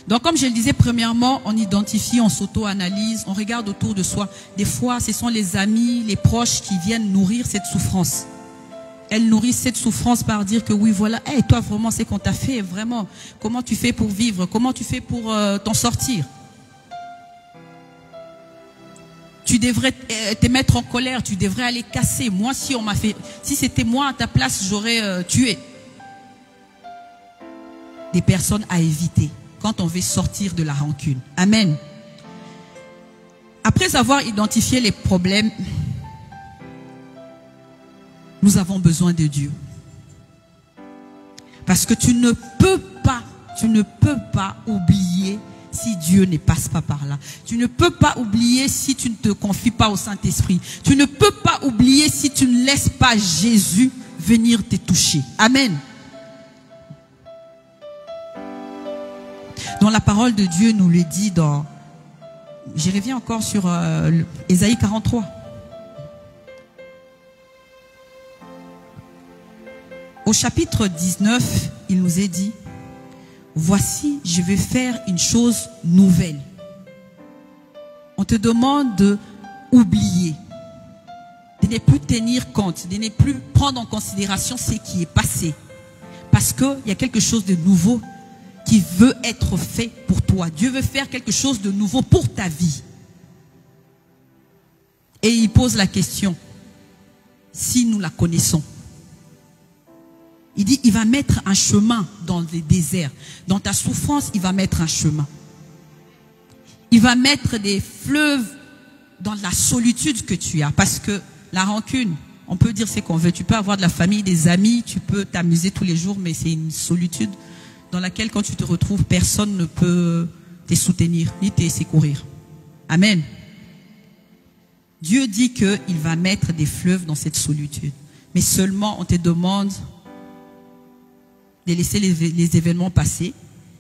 [SPEAKER 1] Donc, comme je le disais, premièrement, on identifie, on s'auto-analyse, on regarde autour de soi. Des fois, ce sont les amis, les proches qui viennent nourrir cette souffrance. Elles nourrissent cette souffrance par dire que oui, voilà, hey, toi vraiment, c'est qu'on t'a fait, vraiment. Comment tu fais pour vivre? Comment tu fais pour t'en sortir? Tu devrais te mettre en colère, tu devrais aller casser. Moi, si c'était moi à ta place, j'aurais tué. Des personnes à éviter quand on veut sortir de la rancune. Amen. Après avoir identifié les problèmes, nous avons besoin de Dieu. Parce que tu ne peux pas oublier si Dieu ne passe pas par là. Tu ne peux pas oublier si tu ne te confies pas au Saint-Esprit. Tu ne peux pas oublier si tu ne laisses pas Jésus venir te toucher. Amen. Dans la parole de Dieu nous le dit dans... Je reviens encore sur Ésaïe 43. Au chapitre 19, il nous est dit, voici, je vais faire une chose nouvelle. On te demande de oublier, de ne plus tenir compte, de ne plus prendre en considération ce qui est passé. Parce qu'il y a quelque chose de nouveau qui veut être fait pour toi. Dieu veut faire quelque chose de nouveau pour ta vie. Et il pose la question, si nous la connaissons. Il dit, il va mettre un chemin dans les déserts. Dans ta souffrance, il va mettre un chemin. Il va mettre des fleuves dans la solitude que tu as. Parce que la rancune, on peut dire ce qu'on veut. Tu peux avoir de la famille, des amis, tu peux t'amuser tous les jours, mais c'est une solitude dans laquelle quand tu te retrouves, personne ne peut te soutenir, ni te secourir. Amen. Dieu dit qu'il va mettre des fleuves dans cette solitude. Mais seulement on te demande de laisser les événements passer,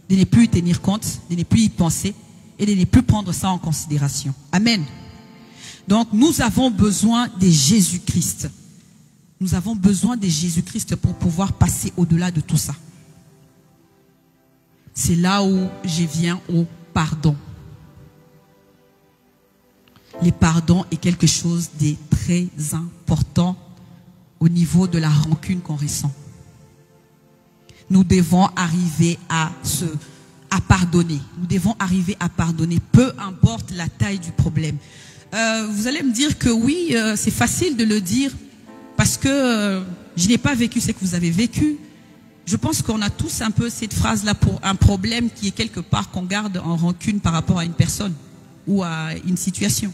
[SPEAKER 1] de ne plus y tenir compte, de ne plus y penser et de ne plus prendre ça en considération. Amen. Donc nous avons besoin de Jésus-Christ. Nous avons besoin de Jésus-Christ pour pouvoir passer au-delà de tout ça. C'est là où je viens au pardon. Le pardon est quelque chose de très important au niveau de la rancune qu'on ressent. Nous devons arriver à pardonner. Nous devons arriver à pardonner, peu importe la taille du problème. Vous allez me dire que oui, c'est facile de le dire parce que je n'ai pas vécu ce que vous avez vécu. Je pense qu'on a tous un peu cette phrase-là pour un problème qui est quelque part qu'on garde en rancune par rapport à une personne ou à une situation.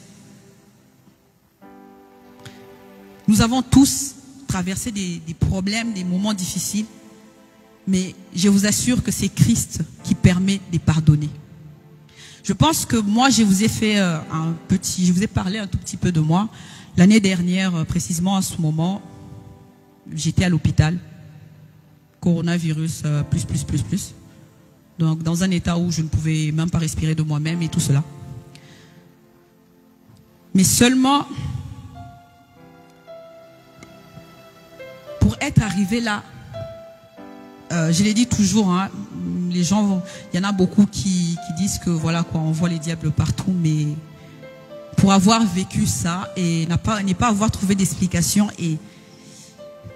[SPEAKER 1] Nous avons tous traversé des problèmes, des moments difficiles. Mais je vous assure que c'est Christ qui permet de pardonner. Je pense que moi, je vous ai fait je vous ai parlé un tout petit peu de moi. L'année dernière, précisément à ce moment, j'étais à l'hôpital. Coronavirus, plus. Donc, dans un état où je ne pouvais même pas respirer de moi-même et tout cela. Mais seulement, pour être arrivé là, je l'ai dit toujours, hein, les gens, il y en a beaucoup qui disent que voilà quoi, on voit les diables partout, mais pour avoir vécu ça et ne pas avoir trouvé d'explication et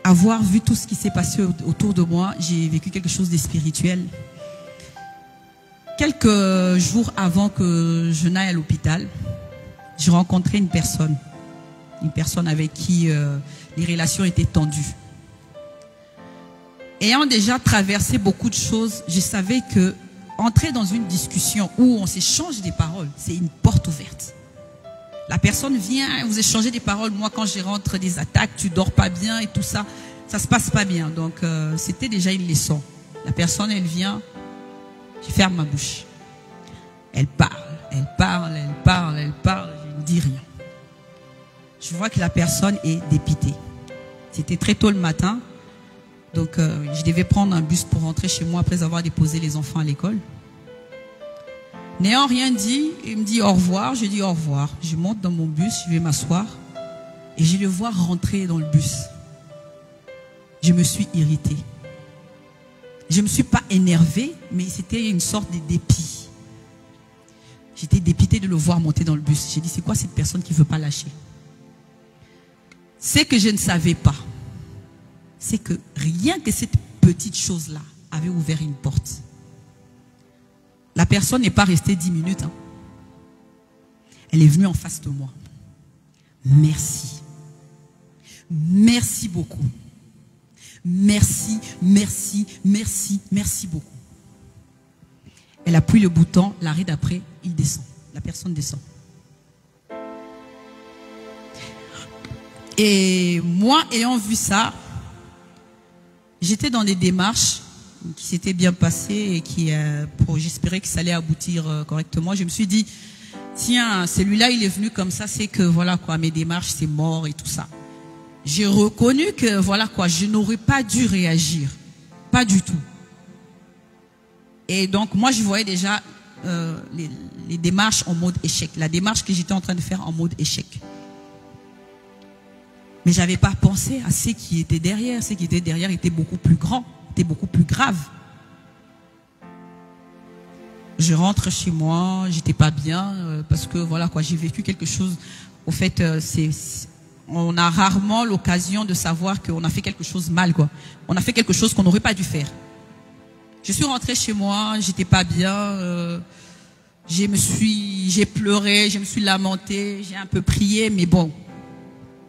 [SPEAKER 1] avoir vu tout ce qui s'est passé autour de moi, j'ai vécu quelque chose de spirituel. Quelques jours avant que je n'aille à l'hôpital, j'ai rencontré une personne avec qui les relations étaient tendues. ayant déjà traversé beaucoup de choses, je savais que entrer dans une discussion où on s'échange des paroles, c'est une porte ouverte. La personne vient, vous échangez des paroles. Moi, quand je rentre des attaques, tu dors pas bien et tout ça, ça se passe pas bien. Donc, c'était déjà une leçon. La personne, elle vient, je ferme ma bouche. Elle parle, elle parle, elle parle, elle parle, je ne dis rien. Je vois que la personne est dépitée. C'était très tôt le matin. Donc, je devais prendre un bus pour rentrer chez moi après avoir déposé les enfants à l'école. N'ayant rien dit, il me dit au revoir. Je dis au revoir. Je monte dans mon bus, je vais m'asseoir et je le vois rentrer dans le bus. Je me suis irritée. Je ne me suis pas énervée, mais c'était une sorte de dépit. J'étais dépitée de le voir monter dans le bus. J'ai dit, c'est quoi cette personne qui ne veut pas lâcher? C'est que je ne savais pas. C'est que rien que cette petite chose-là avait ouvert une porte. La personne n'est pas restée 10 minutes. Hein. Elle est venue en face de moi. Merci. Merci beaucoup. Merci, merci, merci, merci beaucoup. Elle appuie le bouton, l'arrêt d'après, il descend. La personne descend. Et moi, ayant vu ça, j'étais dans des démarches qui s'étaient bien passées et qui, j'espérais que ça allait aboutir correctement. Je me suis dit, tiens, celui-là, il est venu comme ça, c'est que voilà quoi, mes démarches, c'est mort et tout ça. J'ai reconnu que voilà quoi, je n'aurais pas dû réagir, pas du tout. Et donc moi, je voyais déjà les démarches en mode échec, la démarche que j'étais en train de faire en mode échec. Mais j'avais pas pensé à ce qui était derrière. Ce qui était derrière était beaucoup plus grand, était beaucoup plus grave. Je rentre chez moi, j'étais pas bien parce que voilà quoi, j'ai vécu quelque chose. Au fait, on a rarement l'occasion de savoir qu'on a fait quelque chose mal quoi. On a fait quelque chose qu'on n'aurait pas dû faire. Je suis rentrée chez moi, j'étais pas bien. J'ai pleuré, je me suis lamentée, j'ai un peu prié, mais bon.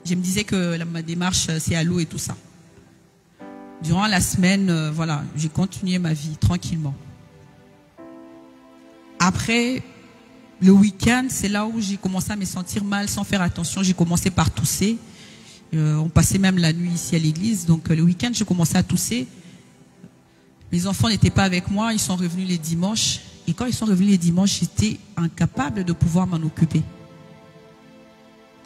[SPEAKER 1] Je me disais que ma démarche, c'est à l'eau et tout ça. Durant la semaine, voilà, j'ai continué ma vie tranquillement. Après, le week-end, c'est là où j'ai commencé à me sentir mal sans faire attention. J'ai commencé par tousser. On passait même la nuit ici à l'église. Donc le week-end, j'ai commencé à tousser. Mes enfants n'étaient pas avec moi. Ils sont revenus les dimanches. Et quand ils sont revenus les dimanches, j'étais incapable de pouvoir m'en occuper.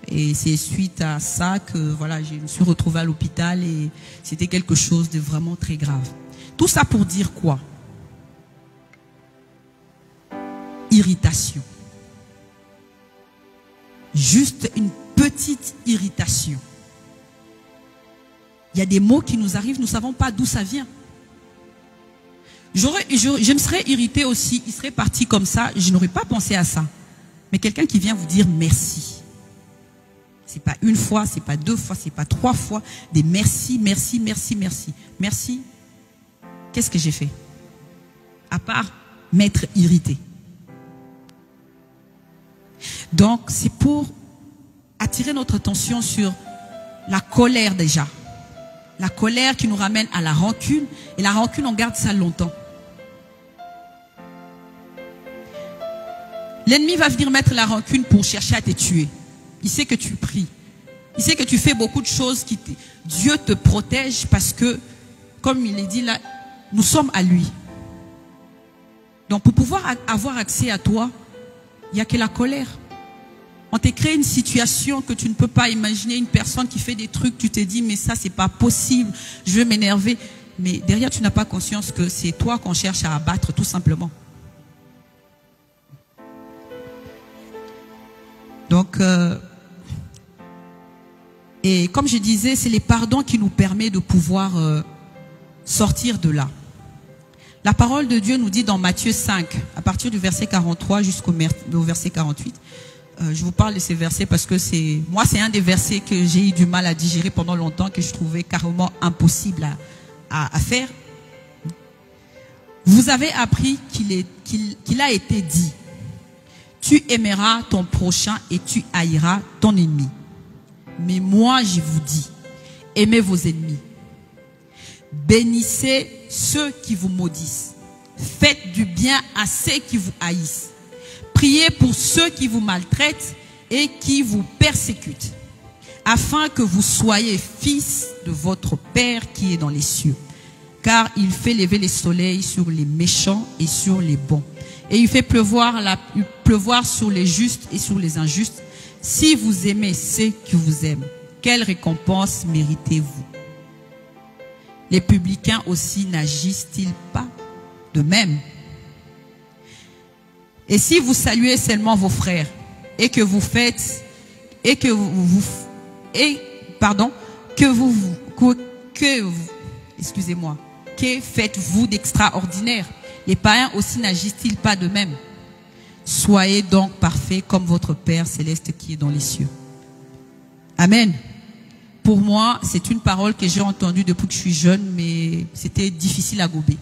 [SPEAKER 1] Et c'est suite à ça que voilà, je me suis retrouvée à l'hôpital et c'était quelque chose de vraiment très grave. Tout ça pour dire quoi? Irritation. Juste une petite irritation. Il y a des mots qui nous arrivent, nous ne savons pas d'où ça vient. Je me serais irritée aussi, il serait parti comme ça, je n'aurais pas pensé à ça. Mais quelqu'un qui vient vous dire merci. C'est pas une fois, c'est pas deux fois, c'est pas trois fois. Des merci, merci, merci, merci. Merci. Qu'est-ce que j'ai fait? À part m'être irrité. Donc, c'est pour attirer notre attention sur la colère déjà. La colère qui nous ramène à la rancune. Et la rancune, on garde ça longtemps. L'ennemi va venir mettre la rancune pour chercher à te tuer. Il sait que tu pries. Il sait que tu fais beaucoup de choses Dieu te protège parce que, comme il est dit là, nous sommes à lui. Donc pour pouvoir avoir accès à toi, il n'y a que la colère. On t'a créé une situation que tu ne peux pas imaginer, une personne qui fait des trucs, tu te dis mais ça c'est pas possible, je vais m'énerver. Mais derrière tu n'as pas conscience que c'est toi qu'on cherche à abattre tout simplement. Donc, et comme je disais, c'est les pardons qui nous permettent de pouvoir sortir de là. La parole de Dieu nous dit dans Matthieu 5, à partir du verset 43 jusqu'au verset 48. Je vous parle de ces versets parce que c'est un des versets que j'ai eu du mal à digérer pendant longtemps, que je trouvais carrément impossible à faire. Vous avez appris qu'il a été dit, tu aimeras ton prochain et tu haïras ton ennemi. Mais moi, je vous dis, aimez vos ennemis. Bénissez ceux qui vous maudissent. Faites du bien à ceux qui vous haïssent. Priez pour ceux qui vous maltraitent et qui vous persécutent, afin que vous soyez fils de votre Père qui est dans les cieux. Car il fait lever le soleil sur les méchants et sur les bons. Et il fait pleuvoir sur les justes et sur les injustes. Si vous aimez ceux qui vous aiment, quelle récompense méritez-vous? Les publicains aussi n'agissent-ils pas de même? Et si vous saluez seulement vos frères et que vous faites que faites-vous d'extraordinaire? Les païens aussi n'agissent-ils pas de même? Soyez donc parfaits comme votre Père céleste qui est dans les cieux. Amen. Pour moi, c'est une parole que j'ai entendue depuis que je suis jeune, mais c'était difficile à gober.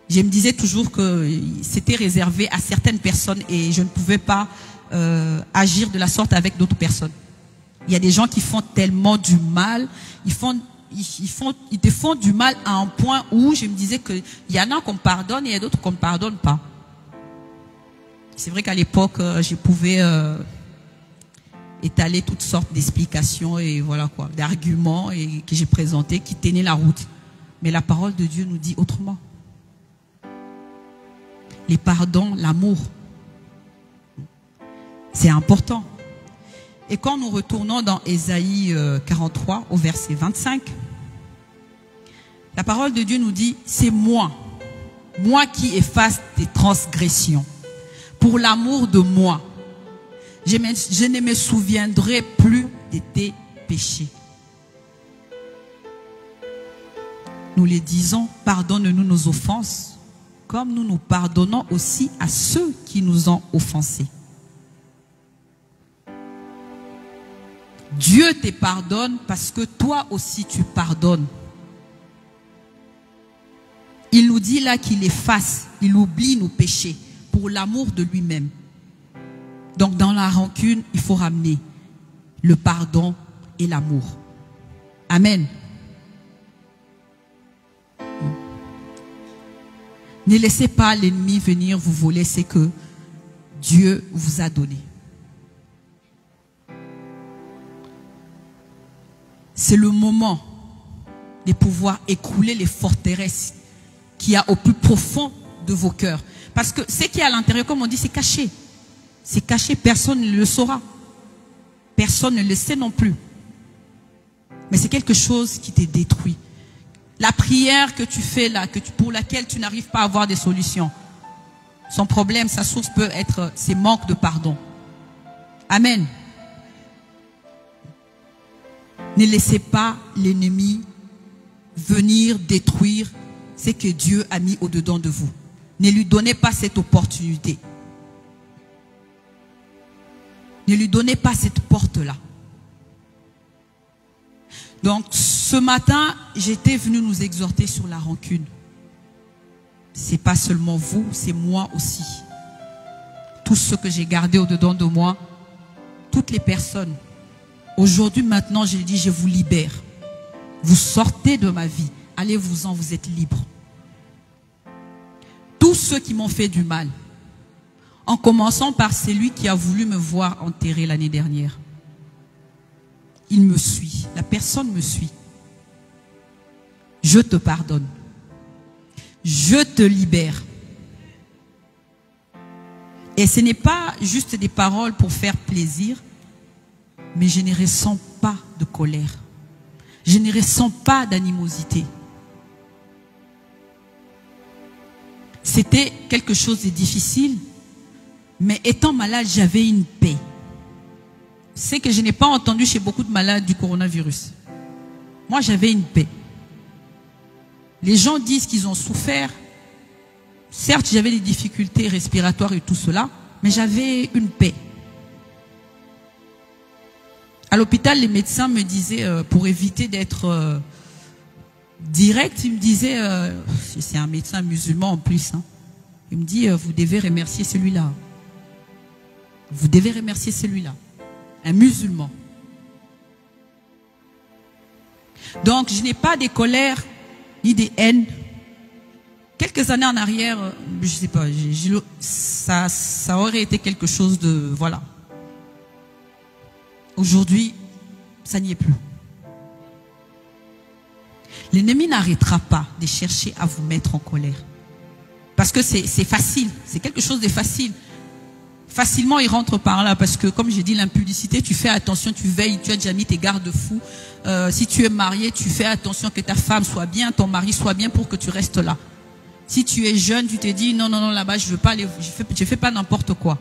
[SPEAKER 1] Je me disais toujours que c'était réservé à certaines personnes et je ne pouvais pas agir de la sorte avec d'autres personnes. Il y a des gens qui font tellement du mal, ils te font du mal à un point où je me disais qu'il y en a qu'on pardonne et il y a d'autres qu'on ne pardonne pas. C'est vrai qu'à l'époque, je pouvais étaler toutes sortes d'explications et voilà quoi, d'arguments que j'ai présentés qui tenaient la route. Mais la parole de Dieu nous dit autrement. Les pardons, l'amour, c'est important. Et quand nous retournons dans Ésaïe 43 au verset 25, la parole de Dieu nous dit, c'est moi qui efface tes transgressions. Pour l'amour de moi, je ne me souviendrai plus de tes péchés. Nous les disons, pardonne-nous nos offenses, comme nous nous pardonnons aussi à ceux qui nous ont offensés. Dieu te pardonne parce que toi aussi tu pardonnes. Il nous dit là qu'il efface, il oublie nos péchés pour l'amour de lui-même. Donc dans la rancune, il faut ramener le pardon et l'amour. Amen. Ne laissez pas l'ennemi venir vous voler ce que Dieu vous a donné. C'est le moment de pouvoir écrouler les forteresses qu'il y a au plus profond de vos cœurs. Parce que ce qui est à l'intérieur, comme on dit, c'est caché. C'est caché, personne ne le saura. Personne ne le sait non plus. Mais c'est quelque chose qui te détruit. La prière que tu fais là, pour laquelle tu n'arrives pas à avoir des solutions, son problème, sa source peut être ses manques de pardon. Amen. Ne laissez pas l'ennemi venir détruire ce que Dieu a mis au-dedans de vous. Ne lui donnez pas cette opportunité. Ne lui donnez pas cette porte-là. Donc, ce matin, j'étais venu nous exhorter sur la rancune. C'est pas seulement vous, c'est moi aussi. Tout ce que j'ai gardé au-dedans de moi, toutes les personnes. Aujourd'hui, maintenant, je dis, je vous libère. Vous sortez de ma vie. Allez-vous-en, vous êtes libres. Tous ceux qui m'ont fait du mal, en commençant par celui qui a voulu me voir enterré l'année dernière. Il me suit. La personne me suit. Je te pardonne. Je te libère. Et ce n'est pas juste des paroles pour faire plaisir, mais je ne ressens pas de colère. Je ne ressens pas d'animosité. C'était quelque chose de difficile, mais étant malade, j'avais une paix. C'est que je n'ai pas entendu chez beaucoup de malades du coronavirus. Moi, j'avais une paix. Les gens disent qu'ils ont souffert. Certes, j'avais des difficultés respiratoires et tout cela, mais j'avais une paix. À l'hôpital, les médecins me disaient, pour éviter d'être direct, ils me disaient, c'est un médecin musulman en plus, hein, il me dit, vous devez remercier celui-là. Vous devez remercier celui-là. Un musulman. Donc, je n'ai pas des colères ni des haines. Quelques années en arrière, je sais pas, ça aurait été quelque chose de, voilà. Aujourd'hui, ça n'y est plus. L'ennemi n'arrêtera pas de chercher à vous mettre en colère. Parce que c'est facile, c'est quelque chose de facile. Facilement, il rentre par là parce que, comme j'ai dit, l'impudicité, tu fais attention, tu veilles, tu as déjà mis tes garde-fous. Si tu es marié, tu fais attention que ta femme soit bien, ton mari soit bien pour que tu restes là. Si tu es jeune, tu te dis, non, non, non, là-bas, je veux pas aller, je fais pas n'importe quoi.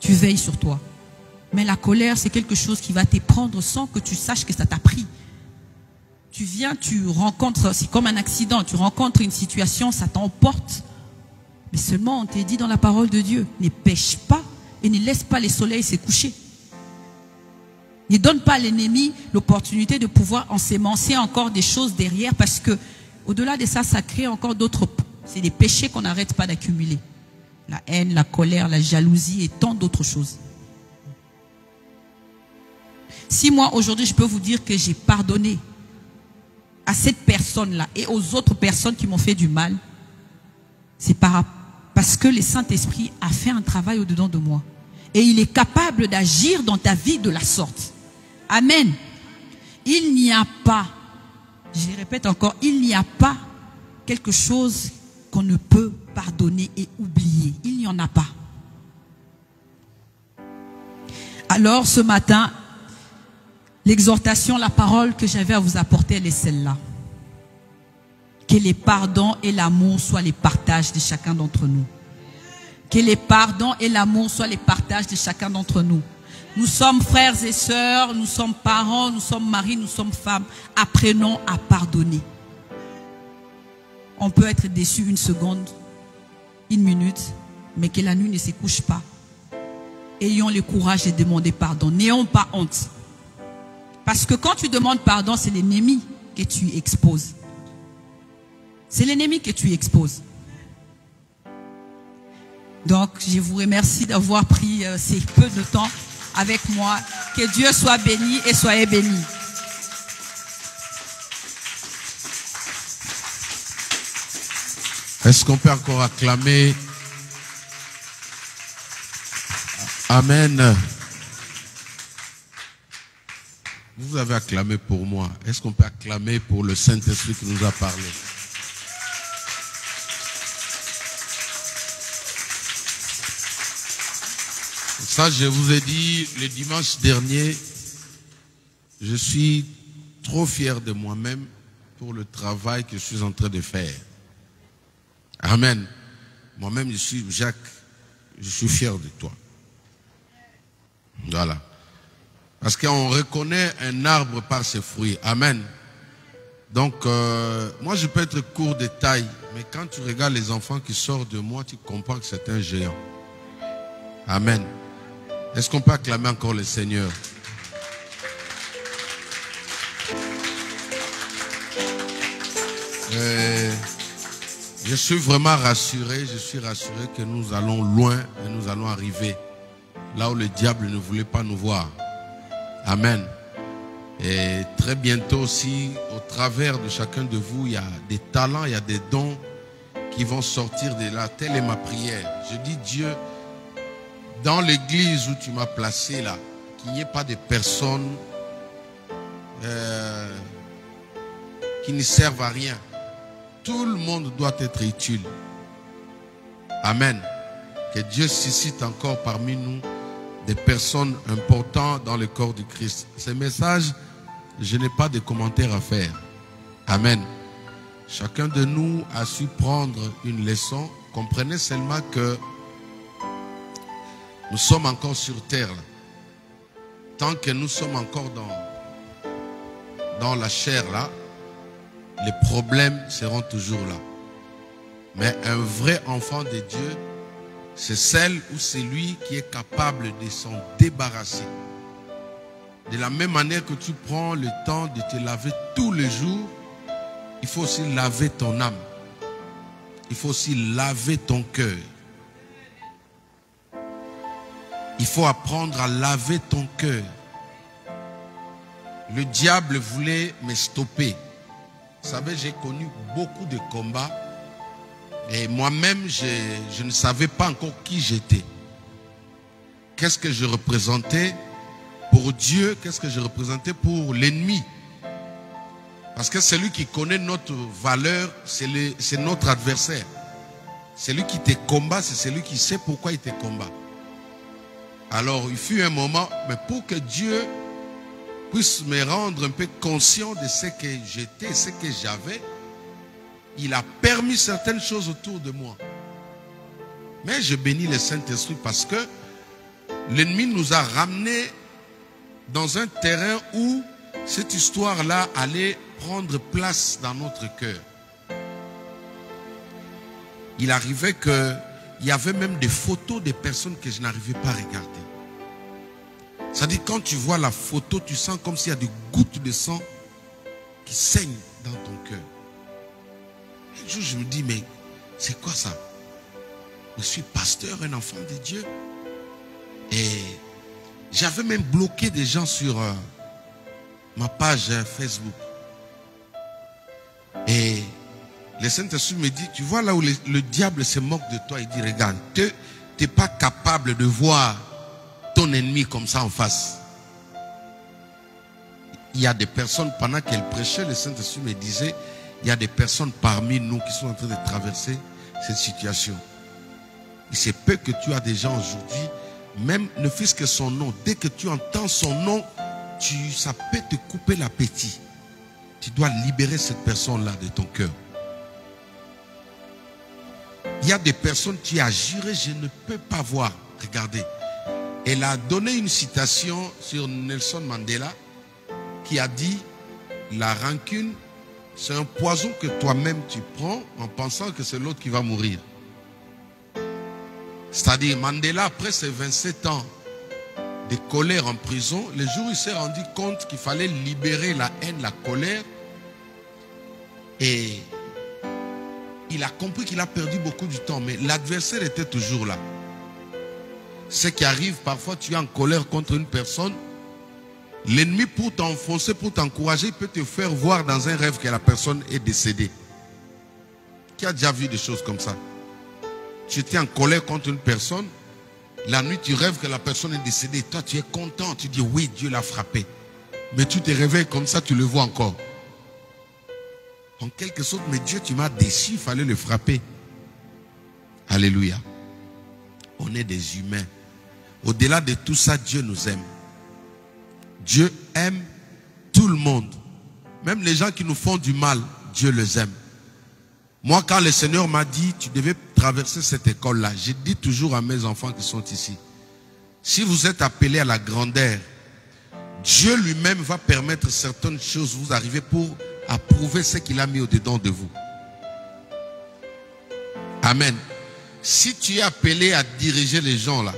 [SPEAKER 1] Tu veilles sur toi. Mais la colère, c'est quelque chose qui va te prendre sans que tu saches que ça t'a pris. Tu viens, tu rencontres, c'est comme un accident, tu rencontres une situation, ça t'emporte. Mais seulement on t'a dit dans la parole de Dieu, ne pêche pas et ne laisse pas les soleils se coucher. Ne donne pas à l'ennemi l'opportunité de pouvoir ensemencer encore des choses derrière parce que au-delà de ça, ça crée encore d'autres, c'est des péchés qu'on n'arrête pas d'accumuler. La haine, la colère, la jalousie et tant d'autres choses. Si moi aujourd'hui je peux vous dire que j'ai pardonné à cette personne-là et aux autres personnes qui m'ont fait du mal, c'est parce que le Saint-Esprit a fait un travail au-dedans de moi. Et il est capable d'agir dans ta vie de la sorte. Amen. Il n'y a pas, je le répète encore, il n'y a pas quelque chose qu'on ne peut pardonner et oublier. Il n'y en a pas. Alors ce matin, l'exhortation, la parole que j'avais à vous apporter, elle est celle-là. Que les pardons et l'amour soient les partages de chacun d'entre nous. Que les pardons et l'amour soient les partages de chacun d'entre nous. Nous sommes frères et sœurs, nous sommes parents, nous sommes maris, nous sommes femmes. Apprenons à pardonner. On peut être déçu une seconde, une minute, mais que la nuit ne se couche pas. Ayons le courage de demander pardon. N'ayons pas honte. Parce que quand tu demandes pardon, c'est l'ennemi que tu exposes. C'est l'ennemi que tu exposes. Donc, je vous remercie d'avoir pris ces peu de temps avec moi. Que Dieu soit béni et soyez bénis.
[SPEAKER 2] Est-ce qu'on peut encore acclamer? Amen. Vous avez acclamé pour moi. Est-ce qu'on peut acclamer pour le Saint-Esprit qui nous a parlé? Ça, je vous ai dit le dimanche dernier, je suis trop fier de moi-même pour le travail que je suis en train de faire. Amen. Moi-même, je suis Jacques, je suis fier de toi. Voilà. Parce qu'on reconnaît un arbre par ses fruits. Amen. Donc, moi, je peux être court de taille, mais quand tu regardes les enfants qui sortent de moi, tu comprends que c'est un géant. Amen. Est-ce qu'on peut acclamer encore le Seigneur? Je suis vraiment rassuré, je suis rassuré que nous allons loin et nous allons arriver là où le diable ne voulait pas nous voir. Amen. Et très bientôt aussi, au travers de chacun de vous, il y a des talents, il y a des dons qui vont sortir de là. Telle est ma prière. Je dis Dieu, dans l'église où tu m'as placé là, qu'il n'y ait pas de personnes qui ne servent à rien. Tout le monde doit être utile. Amen. Que Dieu suscite encore parmi nous des personnes importantes dans le corps du Christ. Ce message, je n'ai pas de commentaires à faire. Amen. Chacun de nous a su prendre une leçon. Comprenez seulement que nous sommes encore sur terre. Là. Tant que nous sommes encore dans la chair là, les problèmes seront toujours là. Mais un vrai enfant de Dieu, c'est celle ou celui qui est capable de s'en débarrasser. De la même manière que tu prends le temps de te laver tous les jours, il faut aussi laver ton âme. Il faut aussi laver ton cœur. Il faut apprendre à laver ton cœur. le diable voulait me stopper. Vous savez, j'ai connu beaucoup de combats. Et moi-même, je ne savais pas encore qui j'étais. Qu'est-ce que je représentais pour Dieu? Qu'est-ce que je représentais pour l'ennemi? Parce que celui qui connaît notre valeur, c'est notre adversaire. Celui qui te combat, c'est celui qui sait pourquoi il te combat. Alors, il fut un moment, mais pour que Dieu puisse me rendre un peu conscient de ce que j'étais, ce que j'avais, il a permis certaines choses autour de moi. Mais je bénis le Saint-Esprit parce que l'ennemi nous a ramenés dans un terrain où cette histoire-là allait prendre place dans notre cœur. Il arrivait qu'il y avait même des photos des personnes que je n'arrivais pas à regarder. C'est-à-dire quand tu vois la photo, tu sens comme s'il y a des gouttes de sang qui saignent dans ton cœur. Un jour, je me dis, mais c'est quoi ça? Je suis pasteur, un enfant de Dieu. Et j'avais même bloqué des gens sur ma page Facebook. Et le Saint-Esprit me dit, tu vois là où le diable se moque de toi, il dit, regarde, tu n'es pas capable de voir ton ennemi comme ça en face. Il y a des personnes, pendant qu'elle prêchait, le Saint-Esprit me disait, il y a des personnes parmi nous qui sont en train de traverser cette situation. Il se peut que tu as des gens aujourd'hui, même ne fût-ce que son nom, dès que tu entends son nom, ça peut te couper l'appétit. Tu dois libérer cette personne-là de ton cœur. Il y a des personnes qui ont juré, je ne peux pas voir. Regardez. Elle a donné une citation sur Nelson Mandela qui a dit, la rancune, c'est un poison que toi-même tu prends en pensant que c'est l'autre qui va mourir. C'est-à-dire, Mandela, après ses 27 ans de colère en prison, le jour où il s'est rendu compte qu'il fallait libérer la haine, la colère, et il a compris qu'il a perdu beaucoup de temps, mais l'adversaire était toujours là. Ce qui arrive, parfois tu es en colère contre une personne, l'ennemi pour t'enfoncer, pour t'encourager, il peut te faire voir dans un rêve que la personne est décédée. Qui a déjà vu des choses comme ça? Tu étais en colère contre une personne, la nuit tu rêves que la personne est décédée, toi tu es content, tu dis oui, Dieu l'a frappé. Mais tu te réveilles comme ça, tu le vois encore. En quelque sorte, mais Dieu, tu m'as déçu, il fallait le frapper. Alléluia. On est des humains. Au-delà de tout ça, Dieu nous aime. Dieu aime tout le monde. Même les gens qui nous font du mal, Dieu les aime. Moi, quand le Seigneur m'a dit, tu devais traverser cette école-là, j'ai dit toujours à mes enfants qui sont ici, si vous êtes appelés à la grandeur, Dieu lui-même va permettre certaines choses vous arriver pour approuver ce qu'il a mis au-dedans de vous. Amen. Si tu es appelé à diriger les gens là,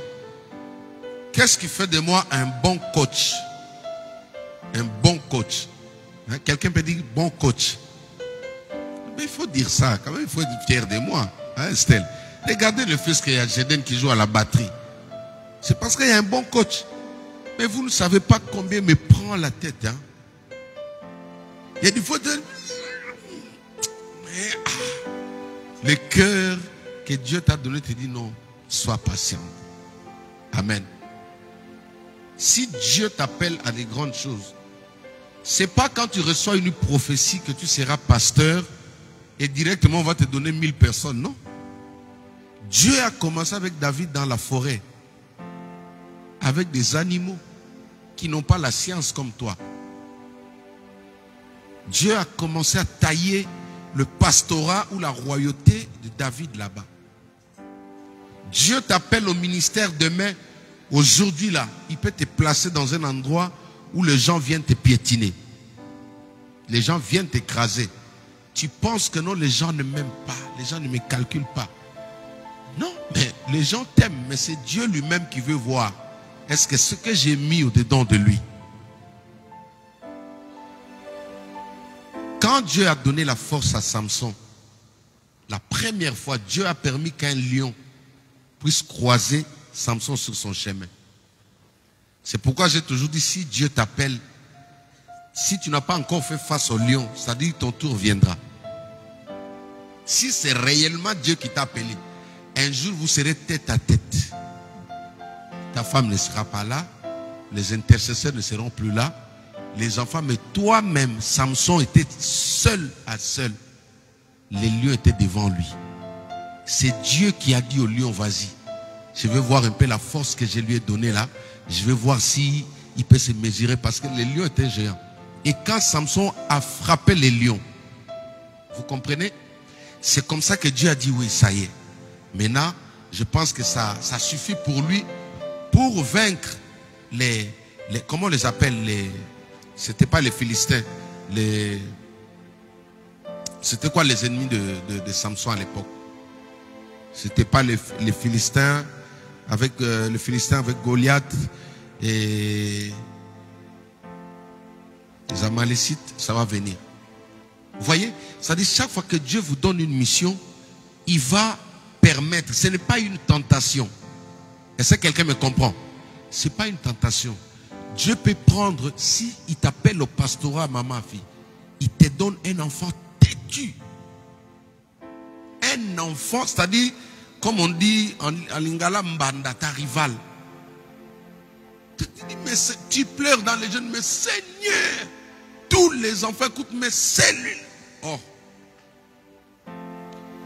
[SPEAKER 2] qu'est-ce qui fait de moi un bon coach? Un bon coach. Hein? Quelqu'un peut dire bon coach. Mais il faut dire ça, quand même, il faut être fier de moi. Hein, Estelle? Regardez le fils qu'il y a Jeden qui joue à la batterie. C'est parce qu'il y a un bon coach. Mais vous ne savez pas combien me prend la tête. Hein? Il y a des fois de... Le cœur que Dieu t'a donné te dit non, sois patient. Amen. Si Dieu t'appelle à des grandes choses, c'est pas quand tu reçois une prophétie que tu seras pasteur et directement on va te donner 1000 personnes, non. Dieu a commencé avec David dans la forêt, avec des animaux qui n'ont pas la science comme toi. Dieu a commencé à tailler le pastorat ou la royauté de David là-bas. Dieu t'appelle au ministère demain, aujourd'hui là, il peut te placer dans un endroit où les gens viennent te piétiner. Les gens viennent t'écraser. Tu penses que non, les gens ne m'aiment pas, les gens ne me calculent pas. Non, mais les gens t'aiment, mais c'est Dieu lui-même qui veut voir. Est-ce que ce que j'ai mis au-dedans de lui? Quand Dieu a donné la force à Samson, la première fois, Dieu a permis qu'un lion puisse croiser Samson sur son chemin. C'est pourquoi j'ai toujours dit, si Dieu t'appelle, si tu n'as pas encore fait face au lion, c'est-à-dire que ton tour viendra. Si c'est réellement Dieu qui t'a appelé, un jour vous serez tête à tête. Ta femme ne sera pas là, les intercesseurs ne seront plus là, les enfants, mais toi-même, Samson était seul à seul. Les lions étaient devant lui. C'est Dieu qui a dit au lion, vas-y. Je vais voir un peu la force que je lui ai donnée là. Je vais voir si il peut se mesurer parce que les lions étaient géants. Et quand Samson a frappé les lions, vous comprenez? C'est comme ça que Dieu a dit oui, ça y est. Maintenant, je pense que ça suffit pour lui pour vaincre les comment on les appelle, c'était pas les Philistins, c'était quoi les ennemis de Samson à l'époque? C'était pas les Philistins avec avec Goliath et les Amalécites, ça va venir. Vous voyez, ça dit chaque fois que Dieu vous donne une mission, il va permettre, ce n'est pas une tentation. Est-ce que quelqu'un me comprend? Ce n'est pas une tentation. Dieu peut prendre, si il t'appelle au pastorat, maman, fille, il te donne un enfant têtu. Un enfant, c'est-à-dire, comme on dit en lingala, mbanda, ta rival. Tu pleures dans les jeunes, mais Seigneur, tous les enfants écoutent, mais c'est lui. Oh.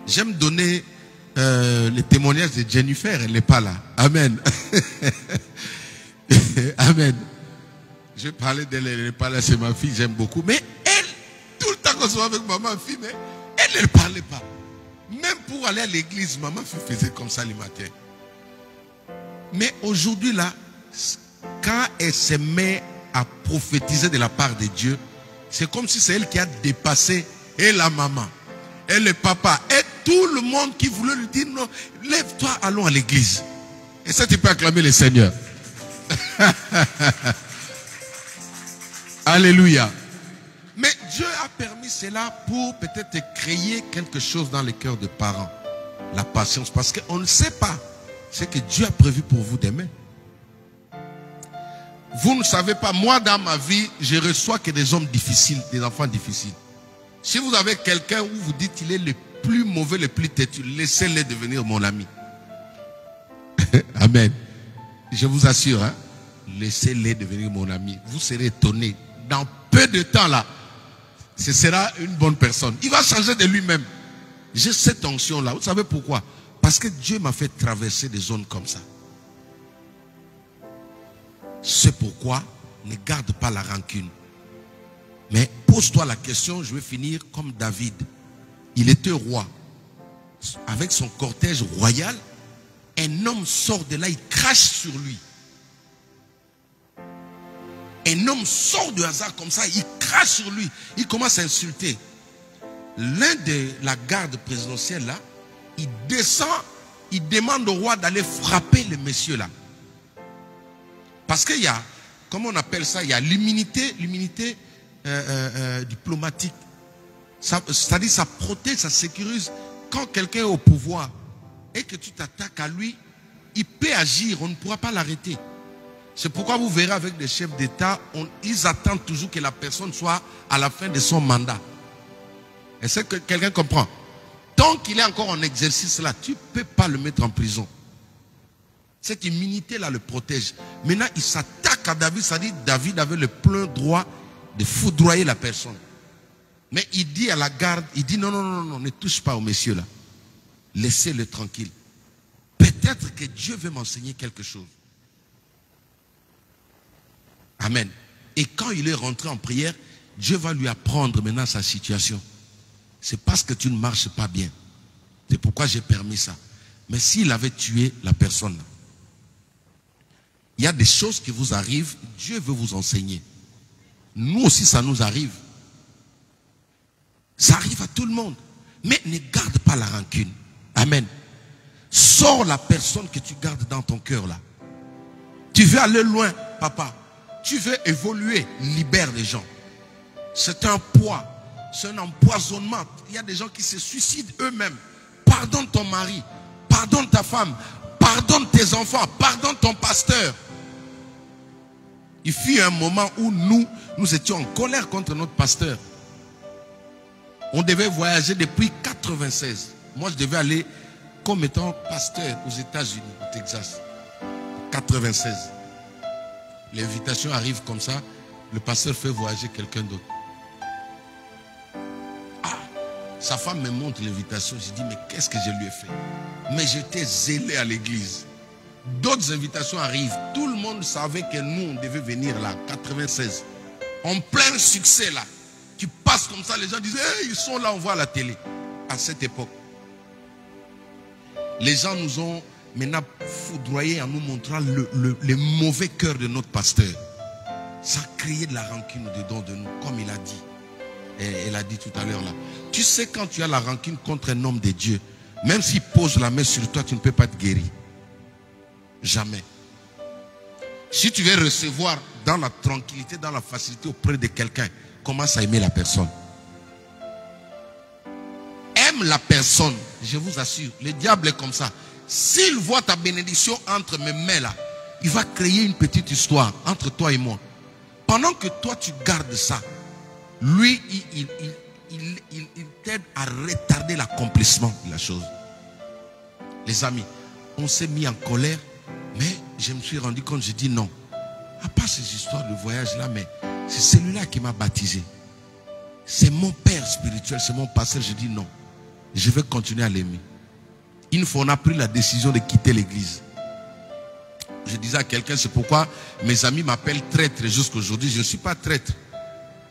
[SPEAKER 2] J'aime donner les témoignages de Jennifer, elle n'est pas là. Amen. Amen. Je parlais d'elle, elle n'est pas là, c'est ma fille, j'aime beaucoup. Mais elle, tout le temps qu'on soit avec maman, fille, mais elle ne parlait pas. Même pour aller à l'église, maman faisait comme ça le matin. Mais aujourd'hui là, quand elle se met à prophétiser de la part de Dieu, c'est comme si c'est elle qui a dépassé et la maman, et le papa, et tout le monde qui voulait lui dire non, lève-toi, allons à l'église. Et ça, tu peux acclamer le Seigneur. Alléluia. Mais Dieu a permis cela pour peut-être créer quelque chose dans les cœurs des parents. La patience, parce qu'on ne sait pas ce que Dieu a prévu pour vous demain. Vous ne savez pas, moi dans ma vie, je reçois que des hommes difficiles, des enfants difficiles. Si vous avez quelqu'un où vous dites qu'il est le plus mauvais, le plus têtu, laissez-le devenir mon ami. Amen. Je vous assure, hein, laissez-le devenir mon ami. Vous serez étonnés. Dans peu de temps là, ce sera une bonne personne. Il va changer de lui-même. J'ai cette onction là. Vous savez pourquoi? Parce que Dieu m'a fait traverser des zones comme ça. C'est pourquoi ne garde pas la rancune. Mais pose-toi la question, je vais finir comme David. Il était roi. Avec son cortège royal, un homme sort de là, il crache sur lui. Un homme sort de hasard comme ça, il crache sur lui. Il commence à insulter. L'un de la garde présidentielle là, il descend, il demande au roi d'aller frapper le monsieur là. Parce qu'il y a, comment on appelle ça, il y a l'immunité diplomatique. C'est-à-dire ça protège, ça sécurise. Quand quelqu'un est au pouvoir et que tu t'attaques à lui, il peut agir, on ne pourra pas l'arrêter. C'est pourquoi vous verrez avec des chefs d'État, ils attendent toujours que la personne soit à la fin de son mandat. Est-ce que quelqu'un comprend? Tant qu'il est encore en exercice là, tu ne peux pas le mettre en prison. Cette immunité là le protège. Maintenant, il s'attaque à David, ça dit David avait le plein droit de foudroyer la personne. Mais il dit à la garde, il dit non, non, non, non, ne touche pas au monsieur là. Laissez-le tranquille. Peut-être que Dieu veut m'enseigner quelque chose. Amen. Et quand il est rentré en prière, Dieu va lui apprendre maintenant sa situation. C'est parce que tu ne marches pas bien. C'est pourquoi j'ai permis ça. Mais s'il avait tué la personne, il y a des choses qui vous arrivent, Dieu veut vous enseigner. Nous aussi, ça nous arrive. Ça arrive à tout le monde. Mais ne garde pas la rancune. Amen. Sors la personne que tu gardes dans ton cœur là. Tu veux aller loin, papa. Tu veux évoluer, libère les gens. C'est un poids, c'est un empoisonnement. Il y a des gens qui se suicident eux-mêmes. Pardonne ton mari, pardonne ta femme, pardonne tes enfants, pardonne ton pasteur. Il fut un moment où nous étions en colère contre notre pasteur. On devait voyager depuis 96. Moi, je devais aller comme étant pasteur aux États-Unis, au Texas. 96. L'invitation arrive comme ça. Le pasteur fait voyager quelqu'un d'autre. Ah, sa femme me montre l'invitation. Je dis, mais qu'est-ce que je lui ai fait? Mais j'étais zélé à l'église. D'autres invitations arrivent. Tout le monde savait que nous, on devait venir là, 96. En plein succès là. Tu passes comme ça, les gens disent, hey, ils sont là, on voit à la télé. À cette époque. Les gens nous ont maintenant foudroyés en nous montrant le mauvais cœur de notre pasteur. Ça a créé de la rancune dedans de nous, comme il a dit. Et elle a dit tout à l'heure là. Tu sais, quand tu as la rancune contre un homme de Dieu, même s'il pose la main sur toi, tu ne peux pas te guérir. Jamais. Si tu veux recevoir dans la tranquillité, dans la facilité auprès de quelqu'un, commence à aimer la personne. Aime la personne, je vous assure. Le diable est comme ça. S'il voit ta bénédiction entre mes mains là, il va créer une petite histoire entre toi et moi. Pendant que toi tu gardes ça, lui il t'aide à retarder l'accomplissement de la chose. Les amis, on s'est mis en colère, mais je me suis rendu compte, j'ai dit non. À part ces histoires de voyage là, mais c'est celui-là qui m'a baptisé. C'est mon père spirituel, c'est mon pasteur. Je dis non. Je vais continuer à l'aimer. Une fois, on a pris la décision de quitter l'église. Je disais à quelqu'un, c'est pourquoi mes amis m'appellent traître jusqu'aujourd'hui. Je ne suis pas traître.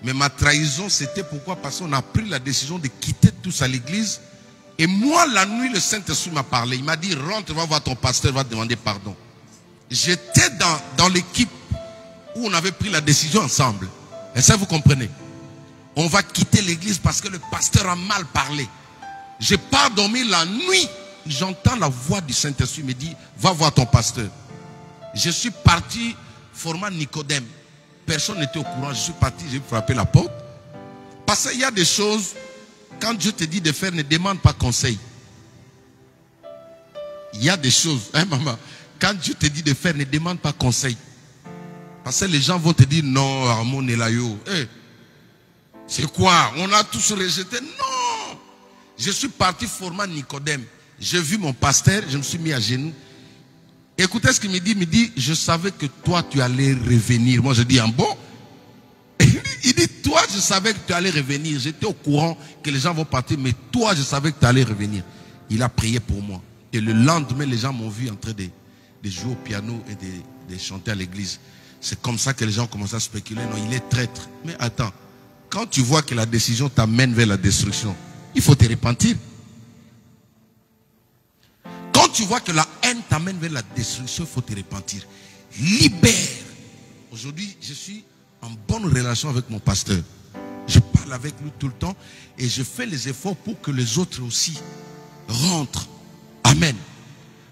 [SPEAKER 2] Mais ma trahison, c'était pourquoi? Parce qu'on a pris la décision de quitter tous à l'église. Et moi, la nuit, le Saint-Esprit m'a parlé. Il m'a dit, rentre, va voir ton pasteur, va te demander pardon. J'étais dans l'équipe où on avait pris la décision ensemble. Et ça, vous comprenez? On va quitter l'église parce que le pasteur a mal parlé. Je pars dormir la nuit. J'entends la voix du Saint-Esprit me dit, va voir ton pasteur. Je suis parti format Nicodème. Personne n'était au courant. Je suis parti, j'ai frappé la porte. Parce qu'il y a des choses, quand Dieu te dit de faire, ne demande pas conseil. Il y a des choses, hein maman, quand Dieu te dit de faire, ne demande pas conseil. Parce que les gens vont te dire, non, Armon est là, yo. Hey, c'est quoi? On a tous rejeté? Non! Je suis parti format Nicodème. J'ai vu mon pasteur, je me suis mis à genoux. Écoutez ce qu'il me dit. Il me dit, je savais que toi, tu allais revenir. Moi, je dis, bon? Il dit, toi, je savais que tu allais revenir. J'étais au courant que les gens vont partir, mais toi, je savais que tu allais revenir. Il a prié pour moi. Et le lendemain, les gens m'ont vu en train de jouer au piano et de chanter à l'église. C'est comme ça que les gens ont commencé à spéculer. Non, il est traître. Mais attends, quand tu vois que la décision t'amène vers la destruction, il faut te repentir. Quand tu vois que la haine t'amène vers la destruction, il faut te repentir. Libère. Aujourd'hui, je suis en bonne relation avec mon pasteur. Je parle avec lui tout le temps et je fais les efforts pour que les autres aussi rentrent. Amen.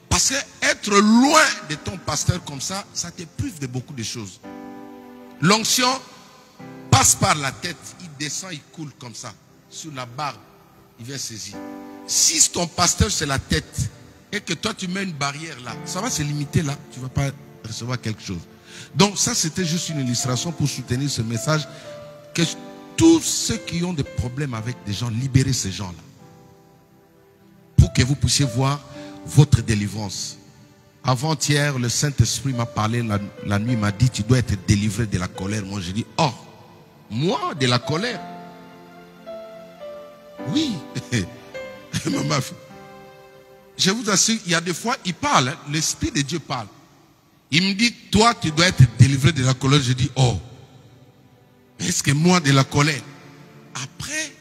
[SPEAKER 2] Parce que être loin de ton pasteur comme ça, ça te prive de beaucoup de choses. L'onction passe par la tête, il descend, il coule comme ça. Sur la barbe, il vient saisir. Si ton pasteur c'est la tête et que toi tu mets une barrière là, ça va se limiter là, tu ne vas pas recevoir quelque chose. Donc ça c'était juste une illustration pour soutenir ce message, que tous ceux qui ont des problèmes avec des gens, libérez ces gens là. Pour que vous puissiez voir votre délivrance. Avant-hier, le Saint-Esprit m'a parlé la nuit, m'a dit, tu dois être délivré de la colère. Moi j'ai dit, oh, moi de la colère? Oui. Maman, je vous assure, il y a des fois, il parle, hein, l'Esprit de Dieu parle. Il me dit, toi, tu dois être délivré de la colère. Je dis, oh, est-ce que moi de la colère? Après,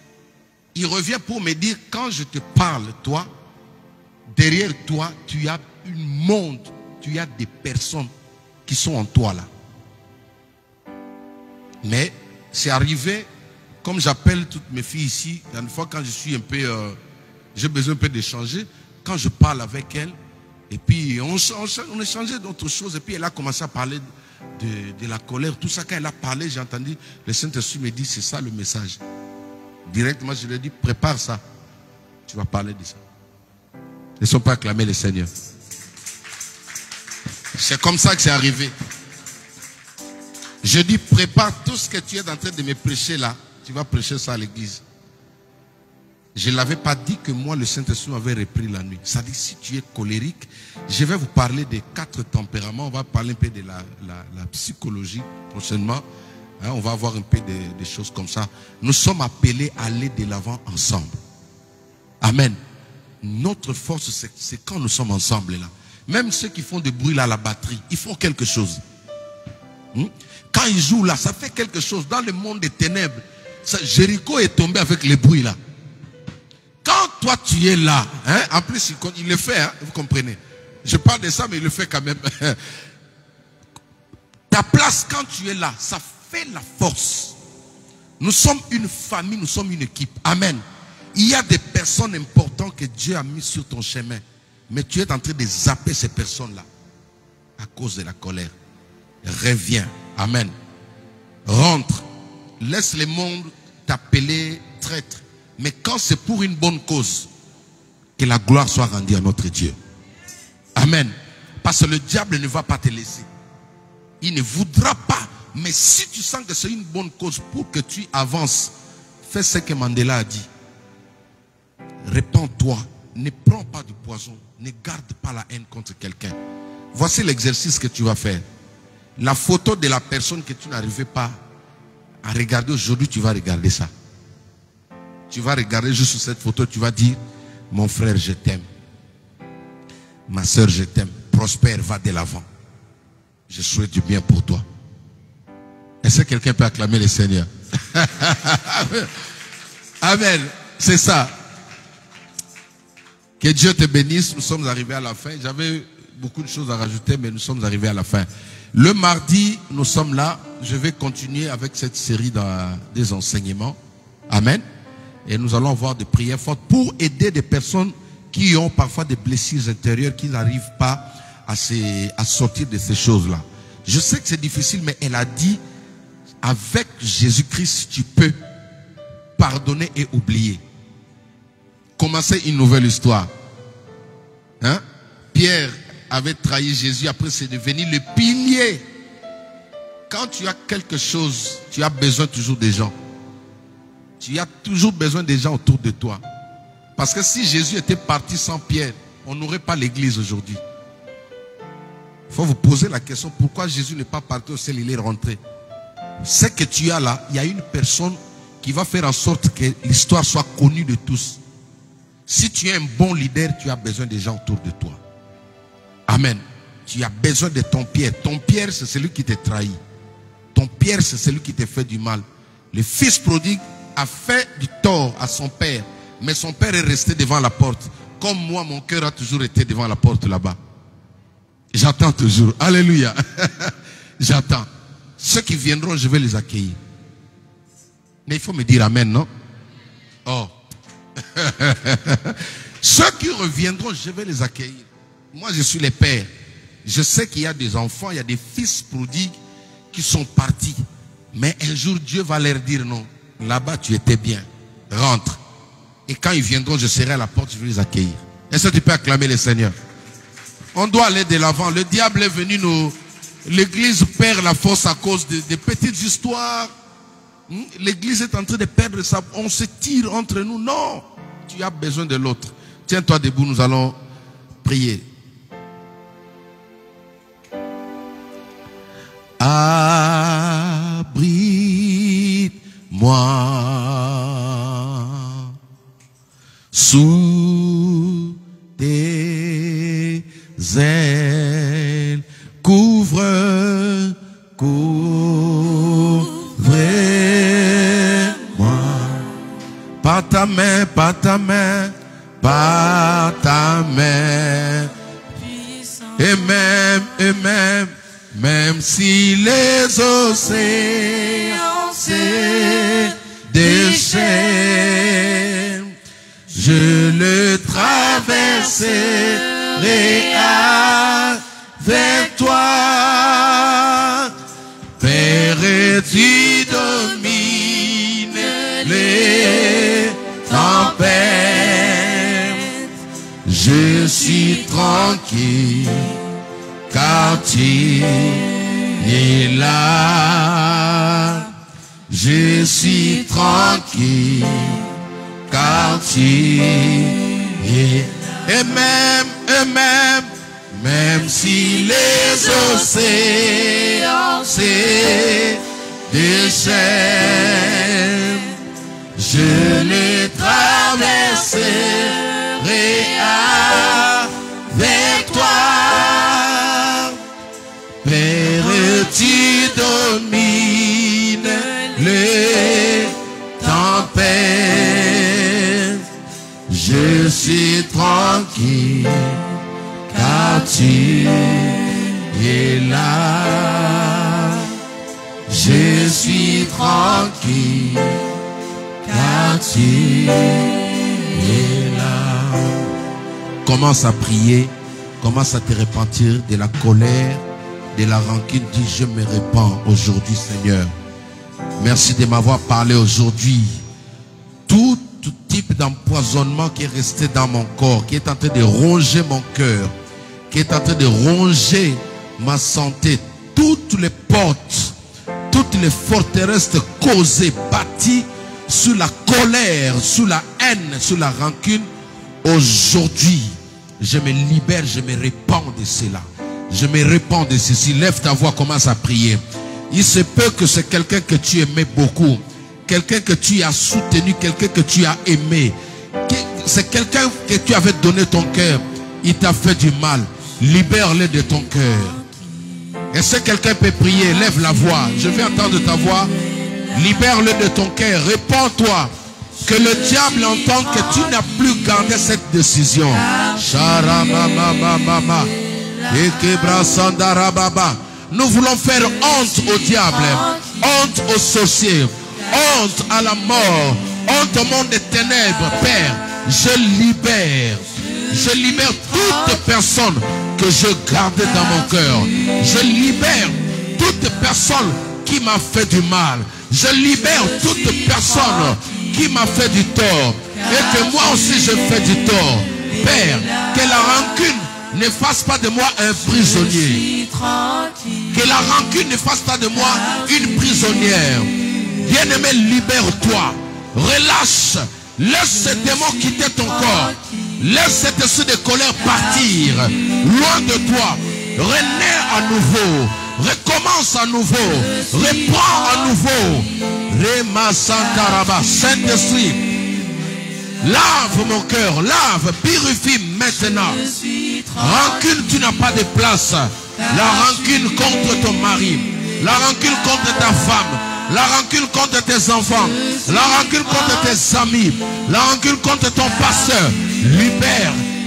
[SPEAKER 2] il revient pour me dire, quand je te parle, toi, derrière toi, tu as une monde, tu as des personnes qui sont en toi là. Mais c'est arrivé, comme j'appelle toutes mes filles ici, une fois quand je suis un peu, j'ai besoin un peu d'échanger, quand je parle avec elle, et puis on échangeait d'autres choses, et puis elle a commencé à parler de la colère, tout ça. Quand elle a parlé, j'ai entendu, le Saint-Esprit me dit, c'est ça le message. Directement, je lui ai dit, prépare ça, tu vas parler de ça. Ne sont pas acclamés les Seigneurs. C'est comme ça que c'est arrivé. Je dis, prépare tout ce que tu es en train de me prêcher là. Tu vas prêcher ça à l'église. Je ne l'avais pas dit que moi, le Saint-Esprit m'avait repris la nuit. Ça dit, si tu es colérique, je vais vous parler des 4 tempéraments. On va parler un peu de la psychologie prochainement. Hein, on va avoir un peu des choses comme ça. Nous sommes appelés à aller de l'avant ensemble. Amen. Notre force, c'est quand nous sommes ensemble là. Même ceux qui font du bruit là à la batterie, ils font quelque chose. Quand ils jouent là, ça fait quelque chose. Dans le monde des ténèbres, Jéricho est tombé avec les bruits là. Quand toi tu es là, hein, en plus il le fait, hein, vous comprenez. Je parle de ça, mais il le fait quand même. Ta place quand tu es là, ça fait la force. Nous sommes une famille, nous sommes une équipe. Amen. Il y a des personnes importantes que Dieu a mis sur ton chemin. Mais tu es en train de zapper ces personnes-là à cause de la colère. Reviens. Amen. Rentre. Laisse le monde t'appeler traître. Mais quand c'est pour une bonne cause, que la gloire soit rendue à notre Dieu. Amen. Parce que le diable ne va pas te laisser. Il ne voudra pas. Mais si tu sens que c'est une bonne cause pour que tu avances, fais ce que Mandela a dit. Répands-toi. Ne prends pas du poison. Ne garde pas la haine contre quelqu'un. Voici l'exercice que tu vas faire. La photo de la personne que tu n'arrivais pas à regarder aujourd'hui, tu vas regarder ça. Tu vas regarder juste cette photo, tu vas dire, mon frère, je t'aime. Ma soeur, je t'aime. Prospère, va de l'avant. Je souhaite du bien pour toi. Est-ce que quelqu'un peut acclamer le Seigneur? Amen. C'est ça. Que Dieu te bénisse. Nous sommes arrivés à la fin. J'avais beaucoup de choses à rajouter, mais nous sommes arrivés à la fin. Le mardi, nous sommes là. Je vais continuer avec cette série des enseignements. Amen. Et nous allons avoir des prières fortes pour aider des personnes qui ont parfois des blessures intérieures, qui n'arrivent pas à sortir de ces choses-là. Je sais que c'est difficile, mais elle a dit, avec Jésus-Christ, tu peux pardonner et oublier. Commencer une nouvelle histoire. Hein? Pierre avait trahi Jésus, après c'est devenu le pilier. Quand tu as quelque chose, tu as besoin toujours des gens. Tu as toujours besoin des gens autour de toi. Parce que si Jésus était parti sans Pierre, on n'aurait pas l'église aujourd'hui. Il faut vous poser la question, pourquoi Jésus n'est pas parti au ciel, il est rentré? Ce que tu as là, il y a une personne qui va faire en sorte que l'histoire soit connue de tous. Si tu es un bon leader, tu as besoin des gens autour de toi. Amen. Tu as besoin de ton Pierre. Ton Pierre, c'est celui qui t'a trahi. Ton Pierre, c'est celui qui t'a fait du mal. Le fils prodigue a fait du tort à son père, mais son père est resté devant la porte. Comme moi, mon cœur a toujours été devant la porte là-bas. J'attends toujours. Alléluia. J'attends. Ceux qui viendront, je vais les accueillir. Mais il faut me dire amen, non? Oh. Ceux qui reviendront, je vais les accueillir. Moi, je suis le père. Je sais qu'il y a des enfants, il y a des fils prodigues qui sont partis. Mais un jour, Dieu va leur dire non. Là-bas, tu étais bien. Rentre. Et quand ils viendront, je serai à la porte, je vais les accueillir. Est-ce que tu peux acclamer le Seigneur? On doit aller de l'avant. Le diable est venu nous... L'église perd la force à cause de petites histoires. L'église est en train de perdre ça. On se tire entre nous. Non. Tu as besoin de l'autre. Tiens-toi debout, nous allons prier. Abrite-moi sous tes ailes. Couvre-moi par ta main, par ta main, par ta main. Et même si les océans se déchaînent, je le traverserai avec toi. Père, et tu domines les tempêtes. Je suis tranquille car tu Et là, je suis tranquille, car tu es. Et même si les océans se déchaînent, je les traverserai avec toi. Père, tu domines les tempêtes. Je suis tranquille, car tu es là. Je suis tranquille, car tu es là. Commence à prier, commence à te repentir de la colère, de la rancune. Dis, je me répands aujourd'hui, Seigneur. Merci de m'avoir parlé aujourd'hui. Tout type d'empoisonnement qui est resté dans mon corps, qui est en train de ronger mon cœur, qui est en train de ronger ma santé, toutes les portes, toutes les forteresses causées, bâties sur la colère, sur la haine, sur la rancune, aujourd'hui, je me libère, je me répands de cela. Je me répands de ceci. Lève ta voix, commence à prier. Il se peut que c'est quelqu'un que tu aimais beaucoup, quelqu'un que tu as soutenu, quelqu'un que tu as aimé. C'est quelqu'un que tu avais donné ton cœur. Il t'a fait du mal. Libère-le de ton cœur. Est-ce que quelqu'un peut prier? Lève la voix. Je vais entendre ta voix. Libère-le de ton cœur. Réponds-toi. Que le diable entende que tu n'as plus gardé cette décision. Nous voulons faire honte au diable, honte aux sorciers, honte à la mort, honte au monde des ténèbres. Père, je libère toute personne que je gardais dans mon cœur. Je libère toute personne qui m'a fait du mal. Je libère toute personne qui m'a fait du tort. Et que moi aussi je fais du tort. Père, que la rancune ne fasse pas de moi un prisonnier. Que la rancune ne fasse pas de moi une prisonnière. Bien-aimé, libère-toi. Relâche. Laisse ce démon quitter ton corps. Laisse cet esprit de colère partir. Loin de toi. Renais à nouveau. Recommence à nouveau. Reprends à nouveau. Rema Santaraba. Saint-Esprit, lave mon cœur. Lave. Purifie maintenant. Rancune, tu n'as pas de place. La rancune contre ton mari. La rancune contre ta femme. La rancune contre tes enfants. La rancune contre tes amis. La rancune contre ton pasteur.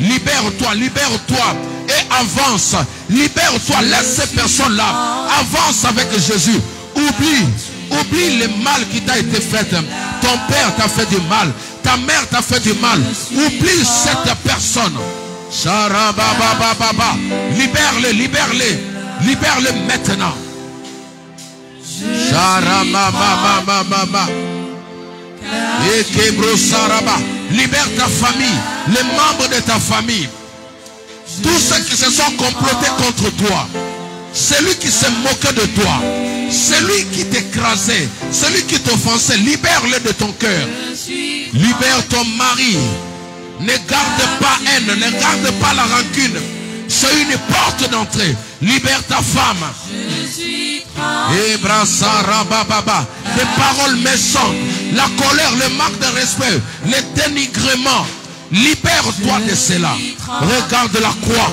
[SPEAKER 2] Libère-toi, libère-toi. Et avance. Libère-toi. Laisse ces personnes-là. Avance avec Jésus. Oublie le mal qui t'a été fait. Ton père t'a fait du mal. Ta mère t'a fait du mal. Oublie cette personne. Libère-le, libère-le. Libère-le maintenant. Libère ta famille, les membres de ta famille, tous ceux qui se sont complotés contre toi, celui qui s'est moqué de toi, celui qui t'écrasait, celui qui t'offensait. Libère-le de ton cœur. Libère ton mari. Ne garde pas haine, ne garde pas la rancune. C'est une porte d'entrée. Libère ta femme. Des paroles méchantes, la colère, le manque de respect, le dénigrement. Libère-toi de cela. Regarde la croix.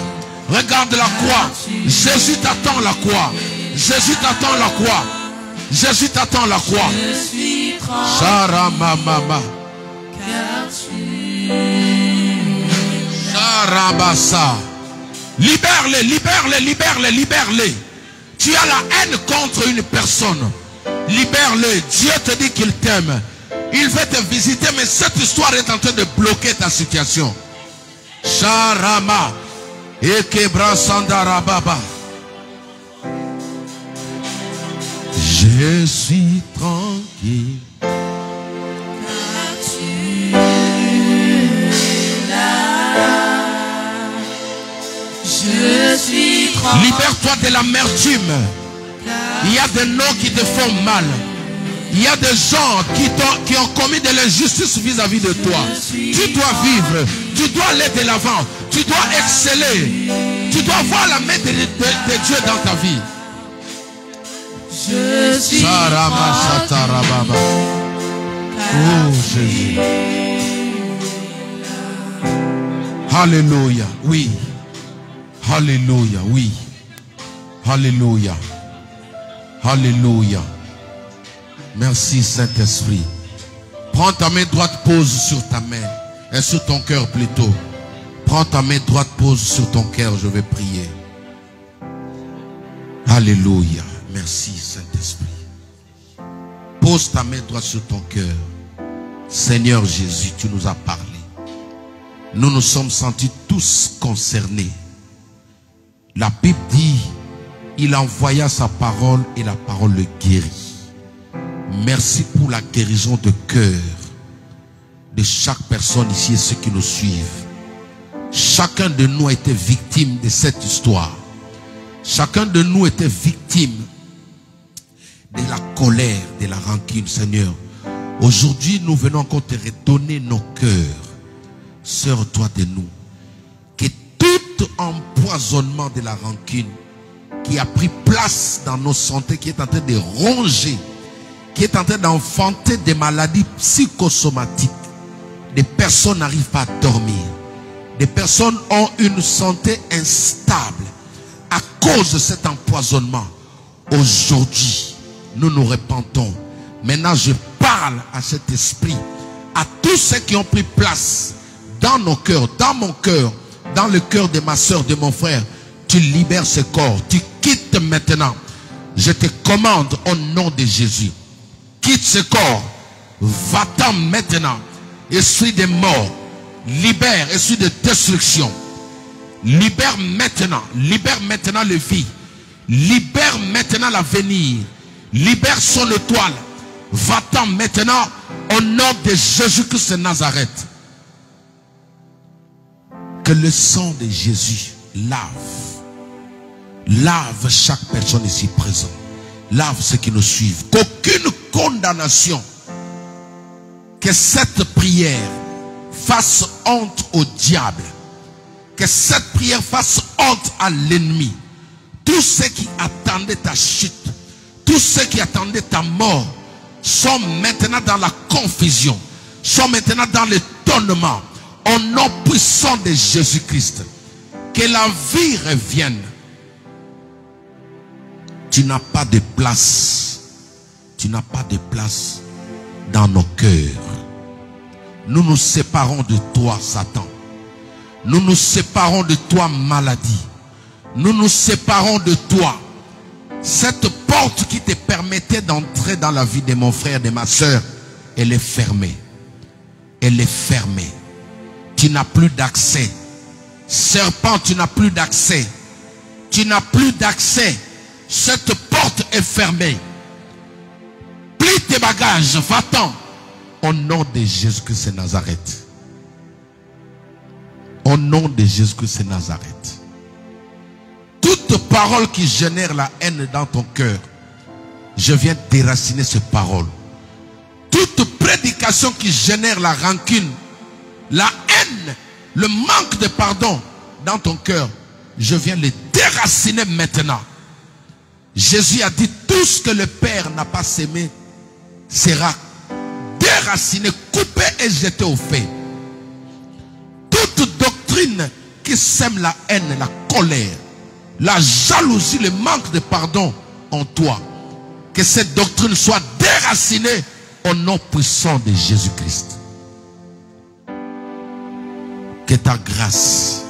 [SPEAKER 2] Regarde la croix. Jésus t'attend la croix. Jésus t'attend la croix. Jésus t'attend la croix. Sharamamama. Sharabasa. Libère-les, libère-les, libère-les, libère-les. Tu as la haine contre une personne. Libère-le. Dieu te dit qu'il t'aime. Il veut te visiter, mais cette histoire est en train de bloquer ta situation. Sharama. Ekebra Sandarababa. Je suis tranquille.
[SPEAKER 3] Je suis tranquille.
[SPEAKER 2] Libère-toi de l'amertume. Il y a des noms qui te font mal. Il y a des gens qui ont commis de l'injustice vis-à-vis de toi. Tu dois vivre. Tu dois aller de l'avant. Tu dois exceller. Tu dois voir la main de Dieu dans ta vie.
[SPEAKER 3] Je suis
[SPEAKER 2] oh Jésus. Alléluia. Oui. Alléluia. Oui. Alléluia. Alléluia. Merci Saint-Esprit. Prends ta main droite, pose sur ta main. Et sur ton cœur plutôt. Prends ta main droite, pose sur ton cœur. Je vais prier. Alléluia. Merci Saint-Esprit. Pose ta main droite sur ton cœur. Seigneur Jésus, tu nous as parlé. Nous nous sommes sentis tous concernés. La Bible dit, il envoya sa parole et la parole le guérit. Merci pour la guérison de cœur de chaque personne ici et ceux qui nous suivent. Chacun de nous a été victime de cette histoire. Chacun de nous était victime de la colère, de la rancune, Seigneur. Aujourd'hui, nous venons encore te redonner nos cœurs. Sors-toi de nous. Que tout empoisonnement de la rancune qui a pris place dans nos santé, qui est en train de ronger, qui est en train d'enfanter des maladies psychosomatiques. Des personnes n'arrivent pas à dormir. Des personnes ont une santé instable à cause de cet empoisonnement. Aujourd'hui, nous nous repentons. Maintenant, je parle à cet esprit, à tous ceux qui ont pris place dans nos cœurs, dans mon cœur, dans le cœur de ma soeur, de mon frère. Tu libères ce corps. Tu quittes maintenant. Je te commande au nom de Jésus. Quitte ce corps. Va-t'en maintenant. Esprit de mort. Libère. Esprit de destruction. Libère maintenant. Libère maintenant le vie. Libère maintenant l'avenir. Libère son étoile. Va-t'en maintenant au nom de Jésus-Christ de Nazareth. Que le sang de Jésus lave chaque personne ici présente. Lave ceux qui nous suivent. Qu'aucune condamnation, que cette prière fasse honte au diable. Que cette prière fasse honte à l'ennemi. Tous ceux qui attendaient ta chute, tous ceux qui attendaient ta mort, sont maintenant dans la confusion, sont maintenant dans l'étonnement. Au nom puissant de Jésus-Christ, que la vie revienne. Tu n'as pas de place. Tu n'as pas de place dans nos cœurs. Nous nous séparons de toi, Satan. Nous nous séparons de toi, maladie. Nous nous séparons de toi. Cette porte qui te permettait d'entrer dans la vie de mon frère, de ma soeur, elle est fermée. Elle est fermée. Tu n'as plus d'accès. Serpent, tu n'as plus d'accès. Tu n'as plus d'accès. Cette porte est fermée. Plie tes bagages, va-t'en. Au nom de Jésus-Christ de Nazareth. Au nom de Jésus-Christ de Nazareth. Toute parole qui génère la haine dans ton cœur, je viens déraciner ces paroles. Toute prédication qui génère la rancune, la haine, le manque de pardon dans ton cœur, je viens les déraciner maintenant. Jésus a dit, tout ce que le Père n'a pas sémé sera déraciné, coupé et jeté au feu. Toute doctrine qui sème la haine, la colère, la jalousie, le manque de pardon en toi, que cette doctrine soit déracinée au nom puissant de Jésus-Christ. Que ta grâce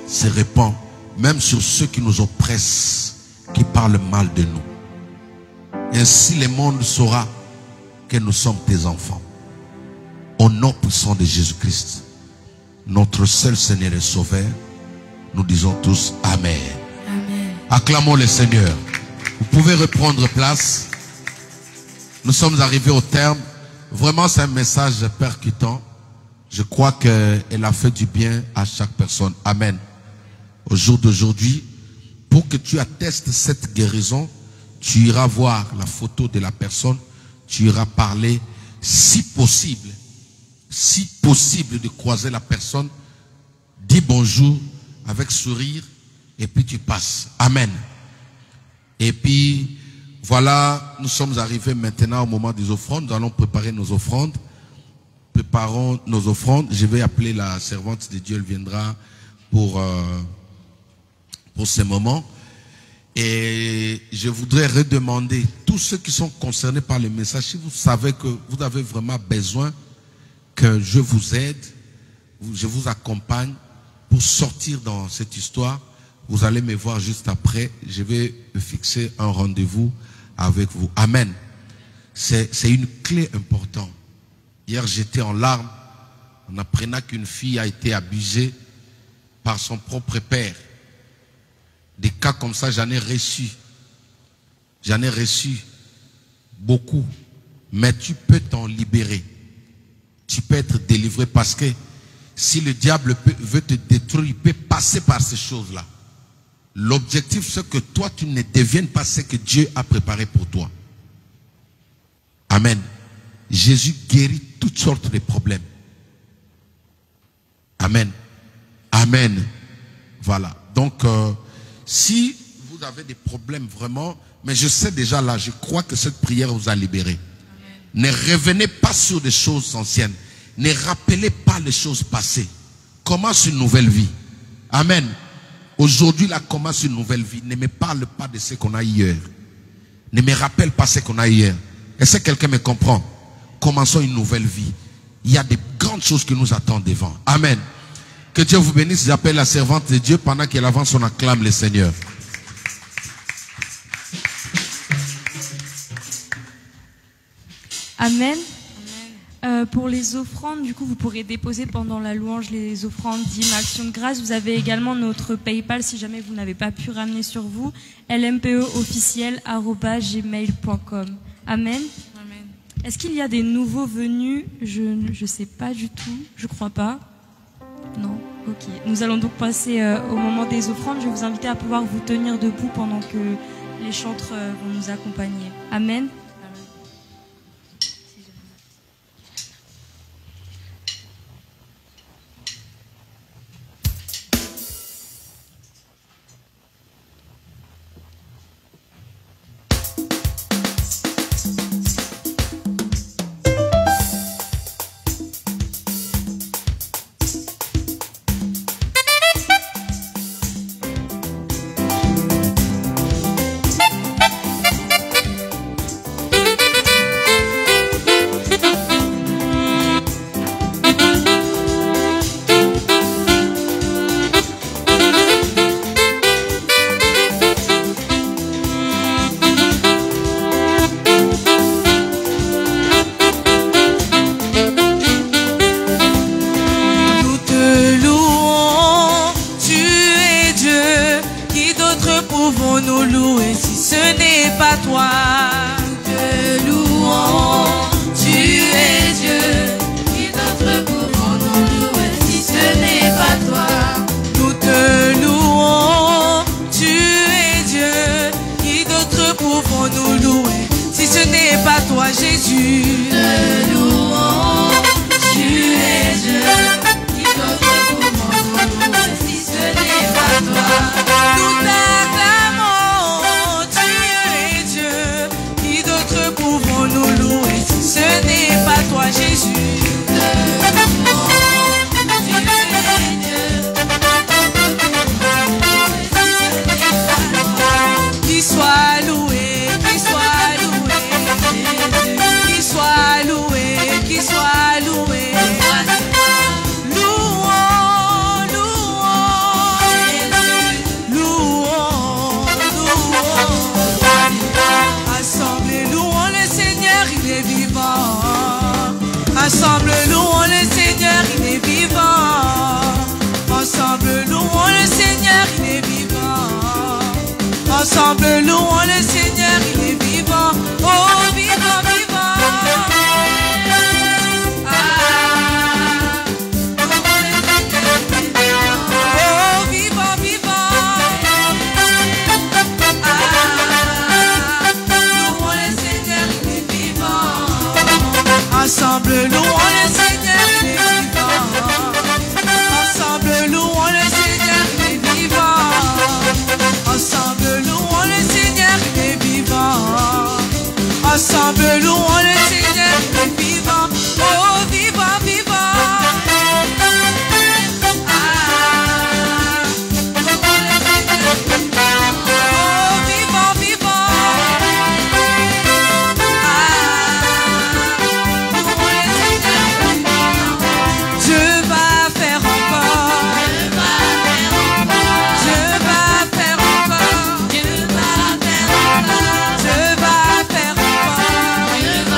[SPEAKER 2] se répand même sur ceux qui nous oppressent, qui parlent mal de nous. Ainsi le monde saura que nous sommes tes enfants. Au nom puissant de Jésus-Christ, notre seul Seigneur et Sauveur, nous disons tous Amen.
[SPEAKER 3] Amen.
[SPEAKER 2] Acclamons le Seigneur. Vous pouvez reprendre place. Nous sommes arrivés au terme. Vraiment, c'est un message percutant. Je crois qu'elle a fait du bien à chaque personne. Amen. Au jour d'aujourd'hui, pour que tu attestes cette guérison, tu iras voir la photo de la personne, tu iras parler, si possible de croiser la personne, dis bonjour avec sourire et puis tu passes. Amen. Et puis voilà, nous sommes arrivés maintenant au moment des offrandes. Nous allons préparer nos offrandes. Préparons nos offrandes. Je vais appeler la servante de Dieu, elle viendra pour ce moment. Et je voudrais redemander tous ceux qui sont concernés par le message, si vous savez que vous avez vraiment besoin que je vous aide, je vous accompagne pour sortir dans cette histoire, vous allez me voir juste après. Je vais fixer un rendez-vous avec vous. Amen. C'est une clé importante. Hier, j'étais en larmes en apprenant qu'une fille a été abusée par son propre père. Des cas comme ça, j'en ai reçu. J'en ai reçu beaucoup. Mais tu peux t'en libérer. Tu peux être délivré parce que si le diable veut te détruire, il peut passer par ces choses-là. L'objectif, c'est que toi, tu ne deviennes pas ce que Dieu a préparé pour toi. Amen. Jésus guérit toutes sortes de problèmes. Amen. Amen. Voilà. Donc, si vous avez des problèmes vraiment, mais je sais déjà là, je crois que cette prière vous a libéré. Amen. Ne revenez pas sur des choses anciennes. Ne rappelez pas les choses passées. Commence une nouvelle vie. Amen. Aujourd'hui, là, commence une nouvelle vie. Ne me parle pas de ce qu'on a hier. Ne me rappelle pas ce qu'on a hier. Est-ce que quelqu'un me comprend? Commençons une nouvelle vie. Il y a des grandes choses qui nous attendent devant. Amen. Que Dieu vous bénisse. J'appelle la servante de Dieu pendant qu'elle avance, on acclame le Seigneur.
[SPEAKER 3] Amen. Pour les offrandes, du coup, vous pourrez déposer pendant la louange les offrandes dîmes, actions de grâce. Vous avez également notre PayPal si jamais vous n'avez pas pu ramener sur vous. lmpeofficiel@gmail.com. Amen.
[SPEAKER 4] Amen.
[SPEAKER 3] Est-ce qu'il y a des nouveaux venus? Je ne sais pas du tout. Je crois pas. Non. Ok. Nous allons donc passer au moment des offrandes. Je vais vous inviter à pouvoir vous tenir debout pendant que les chantres vont nous accompagner. Amen.
[SPEAKER 4] Qui soit loué, Ensemble, louons le Seigneur, il est vivant, oh vivant, vivant. Ah, louons le Seigneur, oh vivant, vivant. Ah, louons le Seigneur, Dieu va faire encore, Dieu va faire encore, Dieu va faire encore, Dieu va faire encore, Dieu va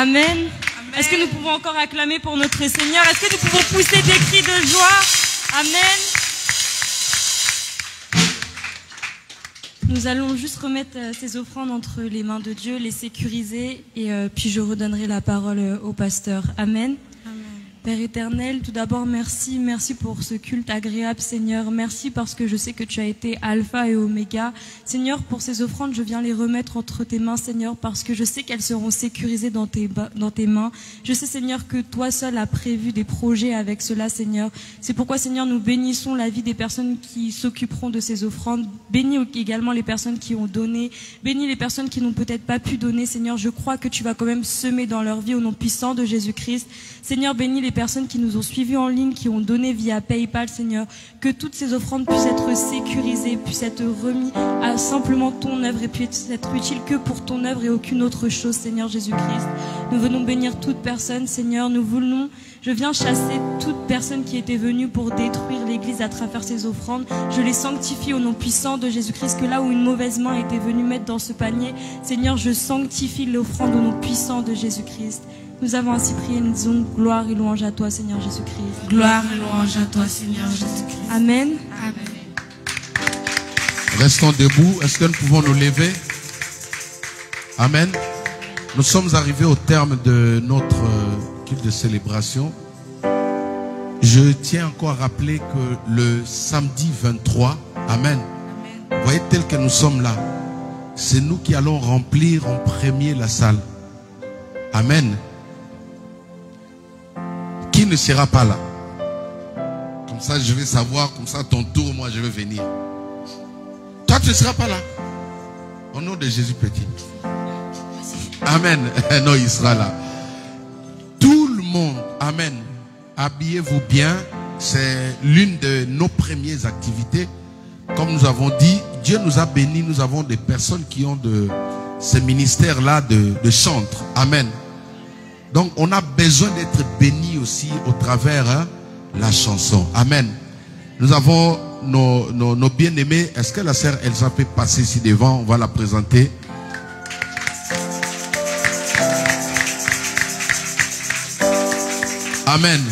[SPEAKER 3] Amen. Est-ce que nous pouvons encore acclamer pour notre Seigneur? Est-ce que nous pouvons pousser des cris de joie? Amen. Nous allons juste remettre ces offrandes entre les mains de Dieu, les sécuriser et puis je redonnerai la parole au pasteur. Amen. Père éternel, tout d'abord merci pour ce culte agréable Seigneur, merci parce que je sais que tu as été alpha et oméga. Seigneur, pour ces offrandes, je viens les remettre entre tes mains Seigneur parce que je sais qu'elles seront sécurisées dans tes mains. Je sais Seigneur que toi seul as prévu des projets avec cela Seigneur. C'est pourquoi Seigneur nous bénissons la vie des personnes qui s'occuperont de ces offrandes. Bénis également les personnes qui ont donné, bénis les personnes qui n'ont peut-être pas pu donner Seigneur. Je crois que tu vas quand même semer dans leur vie au nom puissant de Jésus-Christ. Seigneur, bénis les personnes qui nous ont suivis en ligne, qui ont donné via PayPal, Seigneur, que toutes ces offrandes puissent être sécurisées, puissent être remises à simplement ton œuvre et puissent être utiles que pour ton œuvre et aucune autre chose, Seigneur Jésus-Christ. Nous venons bénir toute personne, Seigneur, je viens chasser toute personne qui était venue pour détruire l'église à travers ces offrandes. Je les sanctifie au nom puissant de Jésus-Christ, que là où une mauvaise main était venue mettre dans ce panier, Seigneur, je sanctifie l'offrande au nom puissant de Jésus-Christ. Nous avons ainsi prié, nous disons gloire et louange à toi, Seigneur Jésus-Christ.
[SPEAKER 4] Gloire et louange à toi, Seigneur Jésus-Christ.
[SPEAKER 3] Amen.
[SPEAKER 4] Amen.
[SPEAKER 2] Restons debout. Est-ce que nous pouvons nous lever? Amen. Nous sommes arrivés au terme de notre culte de célébration. Je tiens encore à rappeler que le samedi 23, Amen. Vous voyez, tel que nous sommes là, c'est nous qui allons remplir en premier la salle. Amen. Qui ne sera pas là? Comme ça, je vais savoir, comme ça, ton tour, moi, je vais venir. Toi, tu ne seras pas là. Au nom de Jésus petit. Amen. Non, il sera là. Tout le monde, Amen. Habillez-vous bien. C'est l'une de nos premières activités. Comme nous avons dit, Dieu nous a bénis. Nous avons des personnes qui ont de ces ministères-là de chantre. Amen. Donc, on a besoin d'être bénis aussi au travers la chanson. Amen. Nous avons nos bien-aimés. Est-ce que la sœur Elsa peut passer ici devant? On va la présenter. Amen.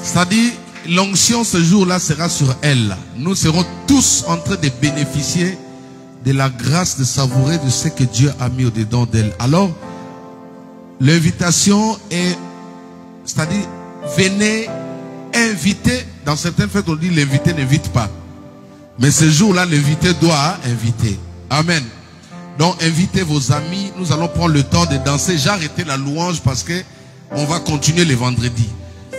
[SPEAKER 2] C'est-à-dire, l'onction ce jour-là sera sur elle. Nous serons tous en train de bénéficier de la grâce de savourer de ce que Dieu a mis au-dedans d'elle. Alors, l'invitation est, c'est-à-dire, venez inviter. Dans certaines fêtes, on dit l'invité n'invite pas. Mais ce jour-là, l'invité doit inviter. Amen. Donc, invitez vos amis. Nous allons prendre le temps de danser. J'ai arrêté la louange parce que on va continuer les vendredis.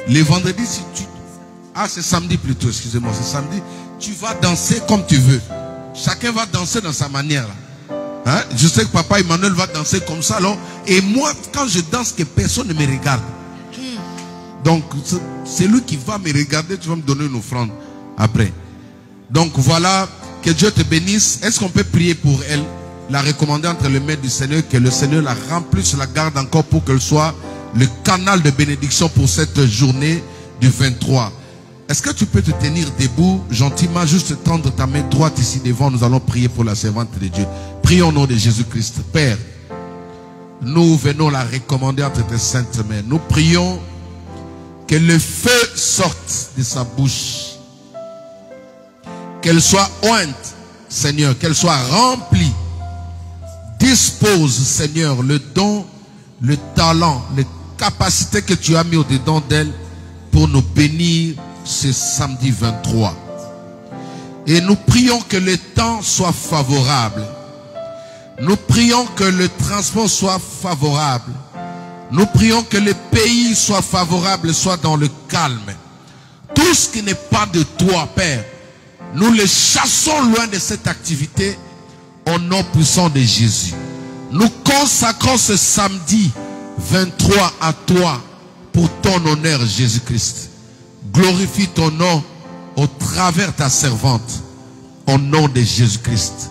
[SPEAKER 2] Les vendredis, si tu... Ah, c'est samedi plutôt, excusez-moi, c'est samedi. Tu vas danser comme tu veux. Chacun va danser dans sa manière. Hein? Je sais que papa Emmanuel va danser comme ça. Alors, et moi, quand je danse, que personne ne me regarde. Donc, c'est lui qui va me regarder. Tu vas me donner une offrande après. Donc, voilà. Que Dieu te bénisse. Est-ce qu'on peut prier pour elle? La recommander entre les mains du Seigneur. Que le Seigneur la remplisse, la garde encore pour qu'elle soit le canal de bénédiction pour cette journée du 23. Est-ce que tu peux te tenir debout, gentiment, juste tendre ta main droite ici devant. Nous allons prier pour la servante de Dieu. Prions au nom de Jésus-Christ. Père, nous venons la recommander entre tes saintes mains. Nous prions que le feu sorte de sa bouche. Qu'elle soit ointe, Seigneur, qu'elle soit remplie. Dispose, Seigneur, le don, le talent, les capacités que tu as mis au-dedans d'elle pour nous bénir ce samedi 23. Et nous prions que le temps soit favorable. Nous prions que le transport soit favorable. Nous prions que le pays soit favorable, soit dans le calme. Tout ce qui n'est pas de toi, Père, nous le chassons loin de cette activité au nom puissant de Jésus. Nous consacrons ce samedi 23 à toi pour ton honneur, Jésus-Christ. Glorifie ton nom au travers ta servante, au nom de Jésus-Christ.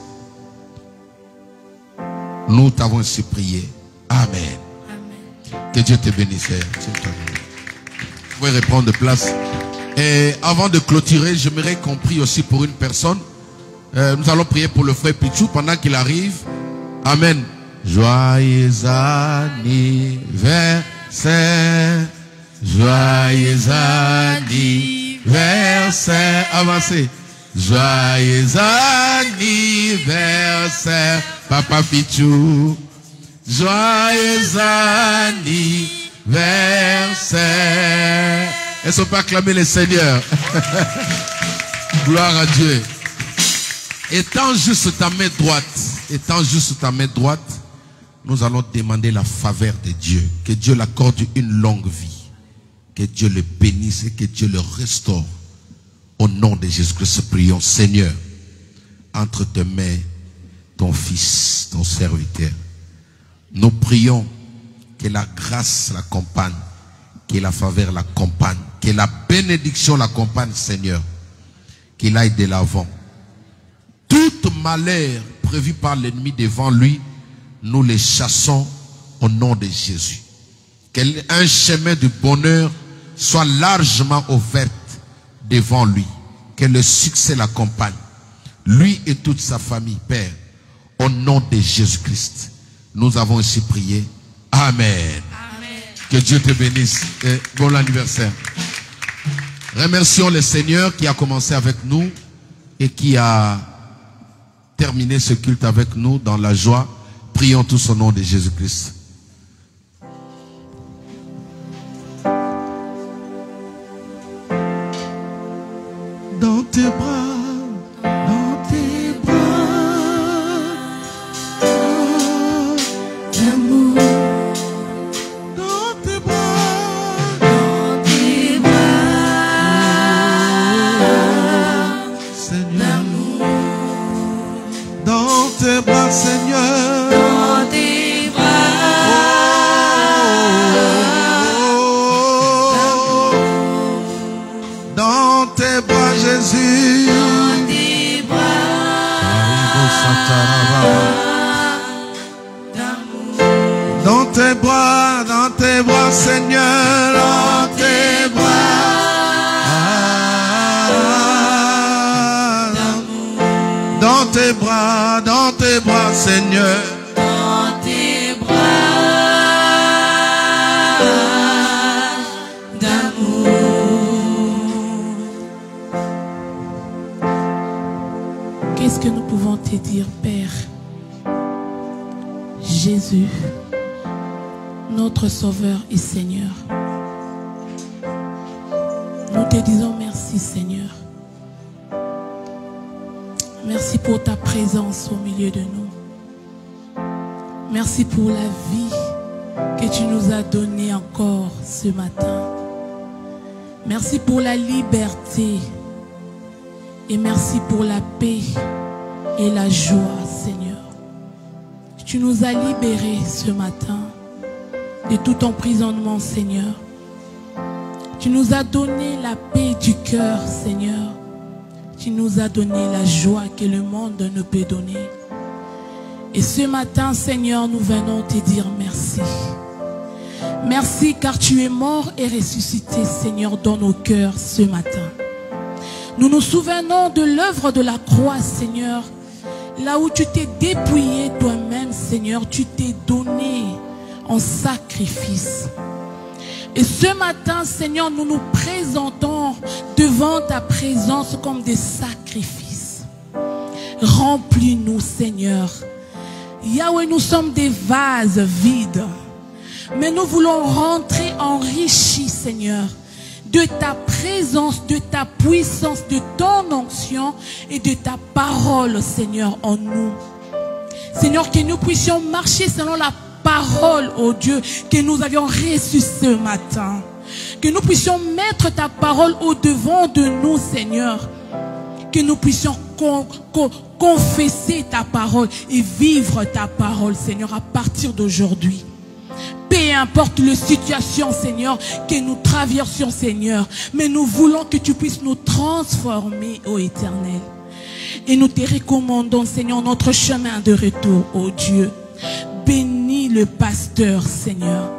[SPEAKER 2] Nous t'avons ainsi prié. Amen. Amen. Que Dieu te bénisse. Vous pouvez reprendre place. Et avant de clôturer, j'aimerais qu'on prie aussi pour une personne. Nous allons prier pour le frère Pichou pendant qu'il arrive. Amen. Joyeux anniversaire. Joyeux anniversaire. Avancez. Joyeux anniversaire, Papa Pichou. Joyeux anniversaire. Est-ce qu'on peut acclamer le Seigneur? Gloire à Dieu. Étends juste ta main droite. Étends juste ta main droite. Nous allons demander la faveur de Dieu. Que Dieu l'accorde une longue vie. Que Dieu le bénisse et que Dieu le restaure. Au nom de Jésus-Christ, prions. Seigneur, entre tes mains, ton fils, ton serviteur. Nous prions que la grâce l'accompagne, que la faveur l'accompagne, que la bénédiction l'accompagne, Seigneur. Qu'il aille de l'avant. Tout malheur prévu par l'ennemi devant lui, nous les chassons au nom de Jésus. Qu'un chemin de bonheur soit largement ouvert devant lui. Que le succès l'accompagne. Lui et toute sa famille, Père. Au nom de Jésus-Christ. Nous avons ainsi prié. Amen. Amen. Que Dieu te bénisse. Et bon anniversaire. Remercions le Seigneur qui a commencé avec nous et qui a terminé ce culte avec nous dans la joie. Prions tous au nom de Jésus-Christ. Dans tes bras,
[SPEAKER 4] d'amour.
[SPEAKER 2] dans tes bras, Seigneur, dans tes bras, Seigneur,
[SPEAKER 4] Dans tes
[SPEAKER 2] dans tes bras, Jésus, dans tes bras, Seigneur, dans tes bras, dans tes bras, Seigneur,
[SPEAKER 4] Dans tes bras d'amour.
[SPEAKER 5] Qu'est-ce que nous pouvons te dire, Père? Jésus, notre Sauveur et Seigneur. Nous te disons merci, Seigneur. Merci pour ta présence au milieu de nous. Merci pour la vie que tu nous as donnée encore ce matin. Merci pour la liberté. Et merci pour la paix et la joie, Seigneur. Tu nous as libérés ce matin de tout emprisonnement, Seigneur. Tu nous as donné la paix du cœur, Seigneur. Tu nous as donné la joie que le monde ne peut donner. Et ce matin, Seigneur, nous venons te dire merci. Merci car tu es mort et ressuscité, Seigneur, dans nos cœurs ce matin. Nous nous souvenons de l'œuvre de la croix, Seigneur. Là où tu t'es dépouillé toi-même, Seigneur, tu t'es donné en sacrifice. Et ce matin, Seigneur, nous nous présentons devant ta présence comme des sacrifices. Remplis-nous, Seigneur. Yahweh, nous sommes des vases vides. Mais nous voulons rentrer enrichis, Seigneur, de ta présence, de ta puissance, de ton onction et de ta parole, Seigneur, en nous. Seigneur, que nous puissions marcher selon la parole, oh Dieu, que nous avions reçue ce matin. Que nous puissions mettre ta parole au-devant de nous, Seigneur. Que nous puissions confesser ta parole et vivre ta parole, Seigneur, à partir d'aujourd'hui. Peu importe la situation, Seigneur, que nous traversions, Seigneur, mais nous voulons que tu puisses nous transformer, ô Éternel. Et nous te recommandons, Seigneur, notre chemin de retour, ô Dieu. Bénis le pasteur, Seigneur.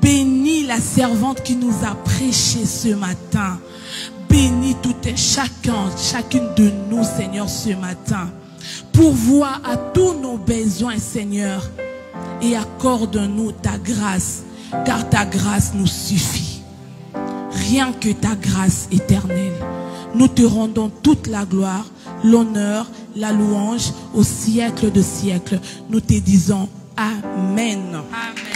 [SPEAKER 5] Bénis la servante qui nous a prêché ce matin. Bénis tout et chacune de nous, Seigneur, ce matin. Pourvois à tous nos besoins, Seigneur. et accorde-nous ta grâce, car ta grâce nous suffit. Rien que ta grâce éternelle. Nous te rendons toute la gloire, l'honneur, la louange au siècle de siècles. Nous te disons Amen.
[SPEAKER 3] Amen.